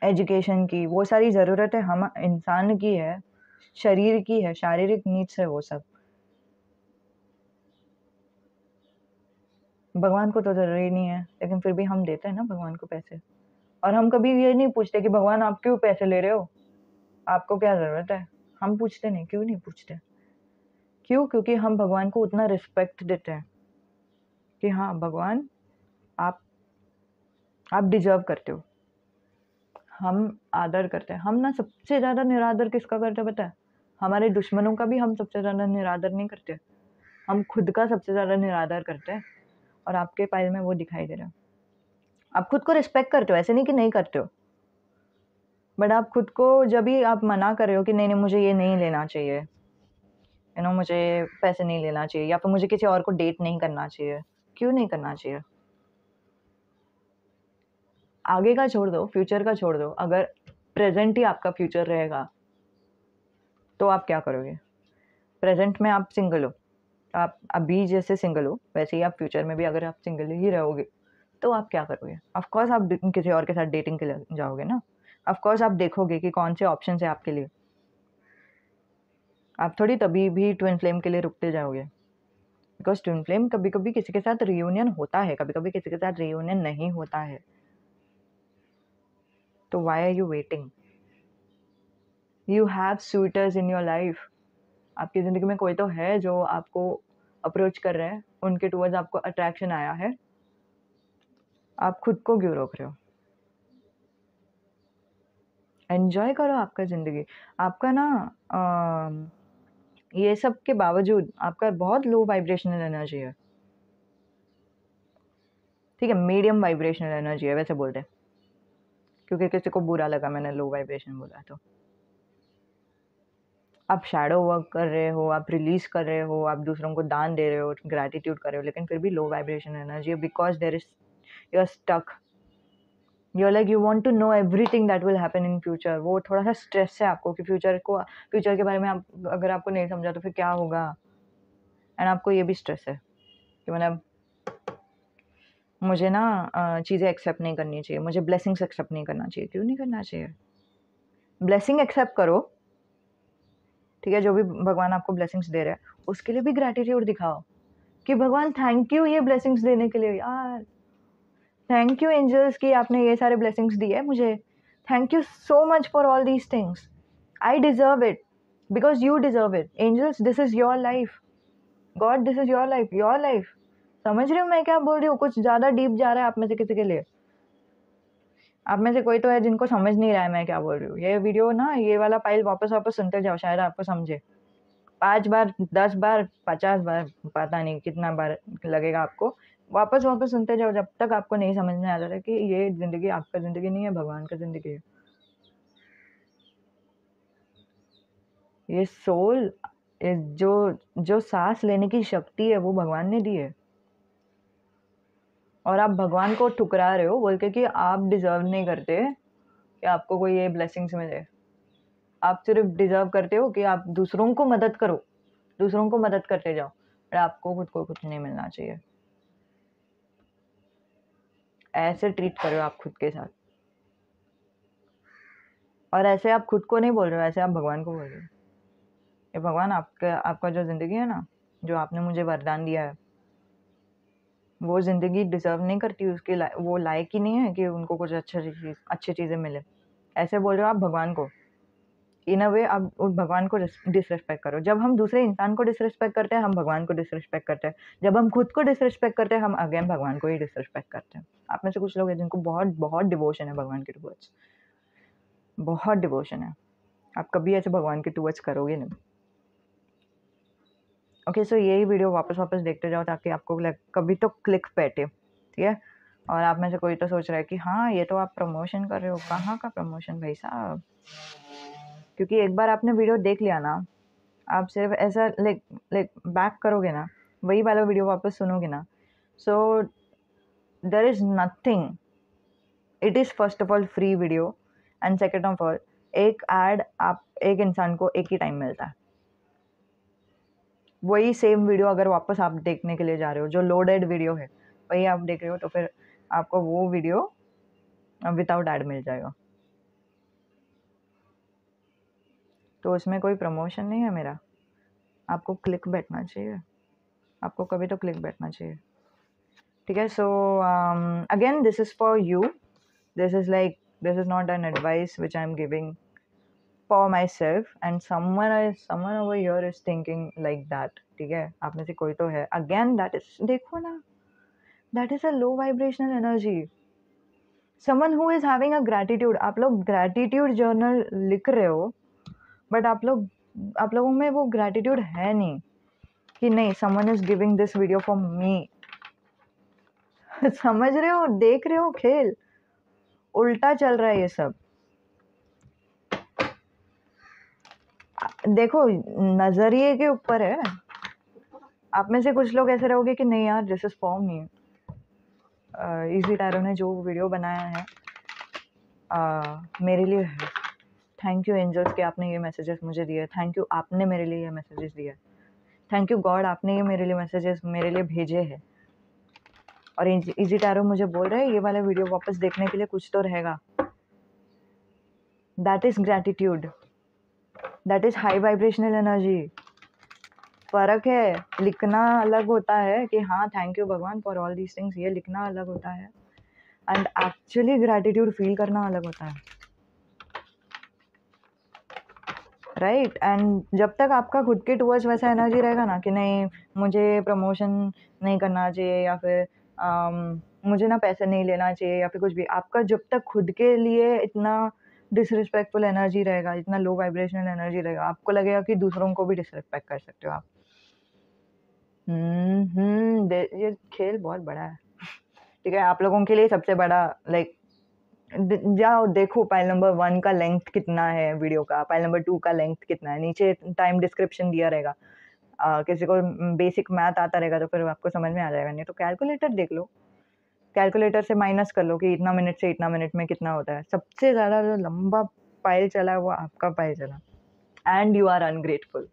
एजुकेशन की, वो सारी ज़रूरतें हम इंसान की है, शरीर की है, शारीरिक नीड्स है वो सब। भगवान को तो ज़रूरी नहीं है, लेकिन फिर भी हम देते हैं ना भगवान को पैसे। और हम कभी ये नहीं पूछते कि भगवान आप क्यों पैसे ले रहे हो? आपको क्या ज़रूरत है? हम पूछते नहीं, क्यों नहीं पूछते? क्यों? क्योंकि हम भगवान को उतना रिस्पेक्ट देते हैं कि हाँ, भगवान आप आप डिज़र्व करते हो। हम आदर करते हैं। हम ना सबसे ज़्यादा निरादर किसका करते हैं पता है? हमारे दुश्मनों का भी हम सबसे ज़्यादा निरादर नहीं करते। हम खुद का सबसे ज़्यादा निरादर करते हैं और आपके फाइल में वो दिखाई दे रहा है। आप खुद को रिस्पेक्ट करते हो, ऐसे नहीं कि नहीं करते हो। बट आप खुद को जब भी आप मना कर रहे हो कि नहीं, नहीं मुझे ये नहीं लेना चाहिए, मुझे पैसे नहीं लेना चाहिए या फिर मुझे किसी और को डेट नहीं करना चाहिए। क्यों नहीं करना चाहिए? आगे का छोड़ दो, फ्यूचर का छोड़ दो। अगर प्रेज़ेंट ही आपका फ्यूचर रहेगा, तो आप क्या करोगे? प्रेज़ेंट में आप सिंगल हो, आप अभी जैसे सिंगल हो, वैसे ही आप फ्यूचर में भी अगर आप सिंगल ही रहोगे, तो आप क्या करोगे? ऑफ़ कोर्स आप किसी और के साथ डेटिंग के लिए जाओगे ना। ऑफ़ कोर्स आप देखोगे कि कौन से ऑप्शंस हैं आपके लिए। आप थोड़ी तभी भी ट्विन फ्लेम के लिए रुकते जाओगे। बिकॉज़ ट्विन फ्लेम कभी-कभी किसी के साथ रियूनियन होता है, कभी-कभी किसी के साथ रियूनियन नहीं होता है। तो why are you waiting? You have suitors in your life. आपकी ज़िंदगी में कोई तो है जो आपको अप्रोच कर रहे हैं, उनके टुवर्ड्स आपको अट्रैक्शन आया है। आप खुद को क्यों रोक रहे हो? एन्जॉय करो आपका ज़िंदगी। आपका ना ये सब के बावजूद आपका बहुत लो वाइब्रेशनल एनर्जी है। ठीक है, मीडियम वाइब्रेशनल एनर्जी है वैसे बोलते हैं, क्योंकि किसी को बुरा लगा मैंने लो वाइब्रेशन बोला तो। आप शैडो वर्क कर रहे हो, आप रिलीज़ कर रहे हो, आप दूसरों को दान दे रहे हो, ग्रैटिट्यूड कर रहे हो, लेकिन फिर भी लो वाइब्रेशन एनर्जी है because there is you are stuck. You are like you want to know everything that will happen in future. वो थोड़ा-सा स्ट्रेस है आपको कि फ्यूचर के बारे में आप अगर आपको नहीं समझा तो फिर क्या होगा? एंड आपको ये भी स्ट्रेस है कि मतलब मुझे ना चीज़ें एक्सेप्ट नहीं करनी चाहिए, मुझे ब्लेसिंग्स एक्सेप्ट नहीं करना चाहिए। क्यों नहीं करना चाहिए? ब्लेसिंग एक्सेप्ट करो, ठीक है? जो भी भगवान आपको ब्लेसिंग्स दे रहे हैं, उसके लिए भी ग्रैटिट्यूड दिखाओ कि भगवान थैंक यू ये ब्लेसिंग्स देने के लिए यार। थैंक यू एंजल्स कि आपने ये सारे ब्लेसिंग्स दिए मुझे। Thank you so much for all these things. I deserve it because you deserve it. Angels this is your life. God this is your life. समझ रहे हो मैं क्या बोल रही हूँ? कुछ ज़्यादा डीप जा रहा है आप में से किसी के लिए। आप में से कोई तो है जिनको समझ नहीं रहा है मैं क्या बोल रही हूँ। ये वीडियो ना ये वाला फाइल वापस-वापस सुनते जाओ, शायद आपको समझे। 5 बार, 10 बार, 50 बार, पता नहीं कितना बार लगेगा आपको। वापस-वापस सुनते जाओ जब तक आपको नहीं समझ में आ जाता कि ये ज़िंदगी आपका ज़िंदगी नहीं है, भगवान का ज़िंदगी है। ये सोल जो जो साँस लेने की शक्ति है वो भगवान ने दी है। और आप भगवान को ठुकरा रहे हो बोल के कि आप डिज़र्व नहीं करते कि आपको कोई ये ब्लेसिंग्स मिले। आप सिर्फ़ डिज़र्व करते हो कि आप दूसरों को मदद करो, दूसरों को मदद करते जाओ, और आपको खुद को कुछ नहीं मिलना चाहिए। ऐसे ट्रीट कर रहे हो आप खुद के साथ। और ऐसे आप खुद को नहीं बोल रहे हो, ऐसे आप भगवान को बोल रहे हो। ये भगवान आपका जो ज़िंदगी है ना, जो आपने मुझे वरदान दिया है, वो ज़िंदगी डिज़र्व नहीं करती, वो लायक ही नहीं है कि उनको कुछ अच्छी चीज़ें मिले। ऐसे बोल रहे हो आप भगवान को। इन अ वे आप उस भगवान को डिसरिस्पेक्ट करो। जब हम दूसरे इंसान को डिसरिस्पेक्ट करते हैं, हम भगवान को डिसरिस्पेक्ट करते हैं। जब हम खुद को डिसरिस्पेक्ट करते हैं, हम अगेन भगवान को ही डिसरिस्पेक्ट करते हैं। आप में से कुछ लोग हैं जिनको बहुत बहुत डिवोशन है भगवान के टुवर्ड्स, बहुत डिवोशन है। आप कभी ऐसे भगवान के टुवर्ड्स करोगे नहीं। ओके, सो यही वीडियो वापस देखते जाओ ताकि आपको कभी तो क्लिक बैठे, ठीक है? और आप में से कोई तो सोच रहा है कि हाँ, ये तो आप प्रमोशन कर रहे हो। कहाँ का प्रमोशन भाई साहब? क्योंकि एक बार आपने वीडियो देख लिया ना, आप सिर्फ ऐसा लाइक लाइक बैक करोगे ना, वही वाला वीडियो वापस सुनोगे ना, so there is nothing. It is first of all free video and second of all एक ऐड आप एक इंसान को एक ही टाइम मिलता है। वही सेम वीडियो अगर वापस आप देखने के लिए जा रहे हो, जो लोडेड वीडियो है, वही आप देख रहे हो, तो फिर आपको वो वीडियो विदाउट ऐड मिल जाएगा। तो उसमें कोई प्रमोशन नहीं है मेरा। आपको क्लिक बैठना चाहिए, आपको कभी तो क्लिक बैठना चाहिए, ठीक है. So again, this is for you. This is not an advice which I'm giving for myself, and someone over here is thinking like that. ठीक है, आप में से कोई तो है. Again, that is, देखो ना, that is a low vibrational energy. Someone who is having a gratitude, आप लोग gratitude journal लिख रहे हो, but आप लोगों में वो gratitude है नहीं कि नहीं, someone is giving this video for me. समझ रहे हो, देख रहे हो खेल, उल्टा चल रहा है ये सब. देखो, नजरिए के ऊपर है. आप में से कुछ लोग ऐसे रहोगे कि नहीं यार, this is for me. Easy tarot ने जो वीडियो बनाया है मेरे लिए है. थैंक यू एंजल्स कि आपने ये मैसेजेस मुझे दिए. थैंक यू, आपने मेरे लिए ये मैसेजेस दिए. थैंक यू गॉड, आपने ये मेरे लिए मैसेजेस मेरे लिए भेजे हैं. और इजी टैरो मुझे बोल रहे हैं ये वाला वीडियो वापस देखने के लिए कुछ तो रहेगा. That is gratitude. That is high vibrational energy. फ़र्क है, लिखना अलग होता है कि हाँ थैंक यू भगवान फॉर ऑल दीज थिंग्स, ये लिखना अलग होता है, एंड एक्चुअली ग्रैटिट्यूड फील करना अलग होता है. राइट. एंड जब तक आपका खुद के टूवर्ड्स वैसा एनर्जी रहेगा ना कि नहीं मुझे प्रमोशन नहीं करना चाहिए, या फिर मुझे ना पैसे नहीं लेना चाहिए, या फिर कुछ भी, आपका जब तक खुद के लिए इतना डिसरिस्पेक्टफुल एनर्जी रहेगा, इतना लो वाइब्रेशनल एनर्जी रहेगा, आपको लगेगा कि दूसरों को भी डिसरिस्पेक्ट कर सकते हो आप. ये खेल बहुत बड़ा है. ठीक है, आप लोगों के लिए सबसे बड़ा जाओ देखो पाइल नंबर 1 का लेंथ कितना है वीडियो का, पाइल नंबर 2 का लेंथ कितना है, नीचे टाइम डिस्क्रिप्शन दिया रहेगा. किसी को बेसिक मैथ आता रहेगा तो फिर आपको समझ में आ जाएगा. नहीं तो कैलकुलेटर देख लो, कैलकुलेटर से माइनस कर लो कि इतना मिनट से इतना मिनट में कितना होता है. सबसे ज़्यादा जो लंबा पाइल चला है वो आपका पाइल चला. And you are ungrateful.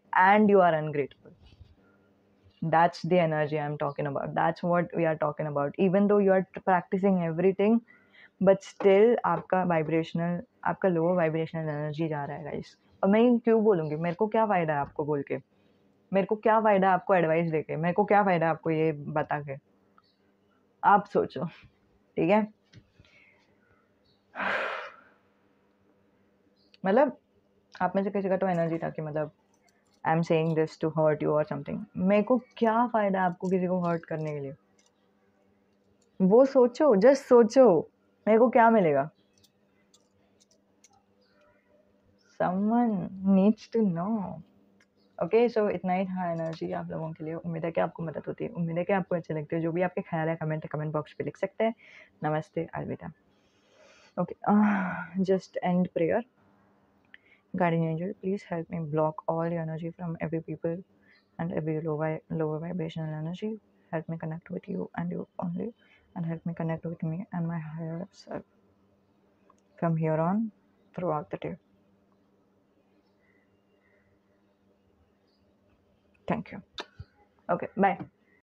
That's the energy I'm talking about. That's what we are talking about. Even though you are practicing everything, but still आपका lower vibrational energy जा रहा है guys. और मैं क्यों बोलूँगी, मेरे को क्या फ़ायदा है आपको बोल के, मेरे को क्या फ़ायदा है आपको एडवाइस देके, मेरे को क्या फ़ायदा है आपको ये बता के. आप सोचो. ठीक है, मतलब आप में से किसी का तो एनर्जी था कि मतलब I am saying this to hurt you और समथिंग. मेरे को क्या फ़ायदा है आपको किसी को हर्ट करने के लिए. वो सोचो, जस्ट सोचो मेरे को क्या मिलेगा. Someone needs to know. Okay, so इतना ही था एनर्जी आप लोगों के लिए. उम्मीद है कि आपको मदद होती है, उम्मीद है कि आपको अच्छे लगते हैं. जो भी आपके ख्याल है कमेंट बॉक्स पे लिख सकते हैं. नमस्ते, अलविदा. Okay, just and prayer. Guardian angel, please help me block all the energy from every people and every lower vibrational energy. Help me connect with you and you only, and help me connect with me and my higher self from here on throughout the day. Thank you. Okay, bye.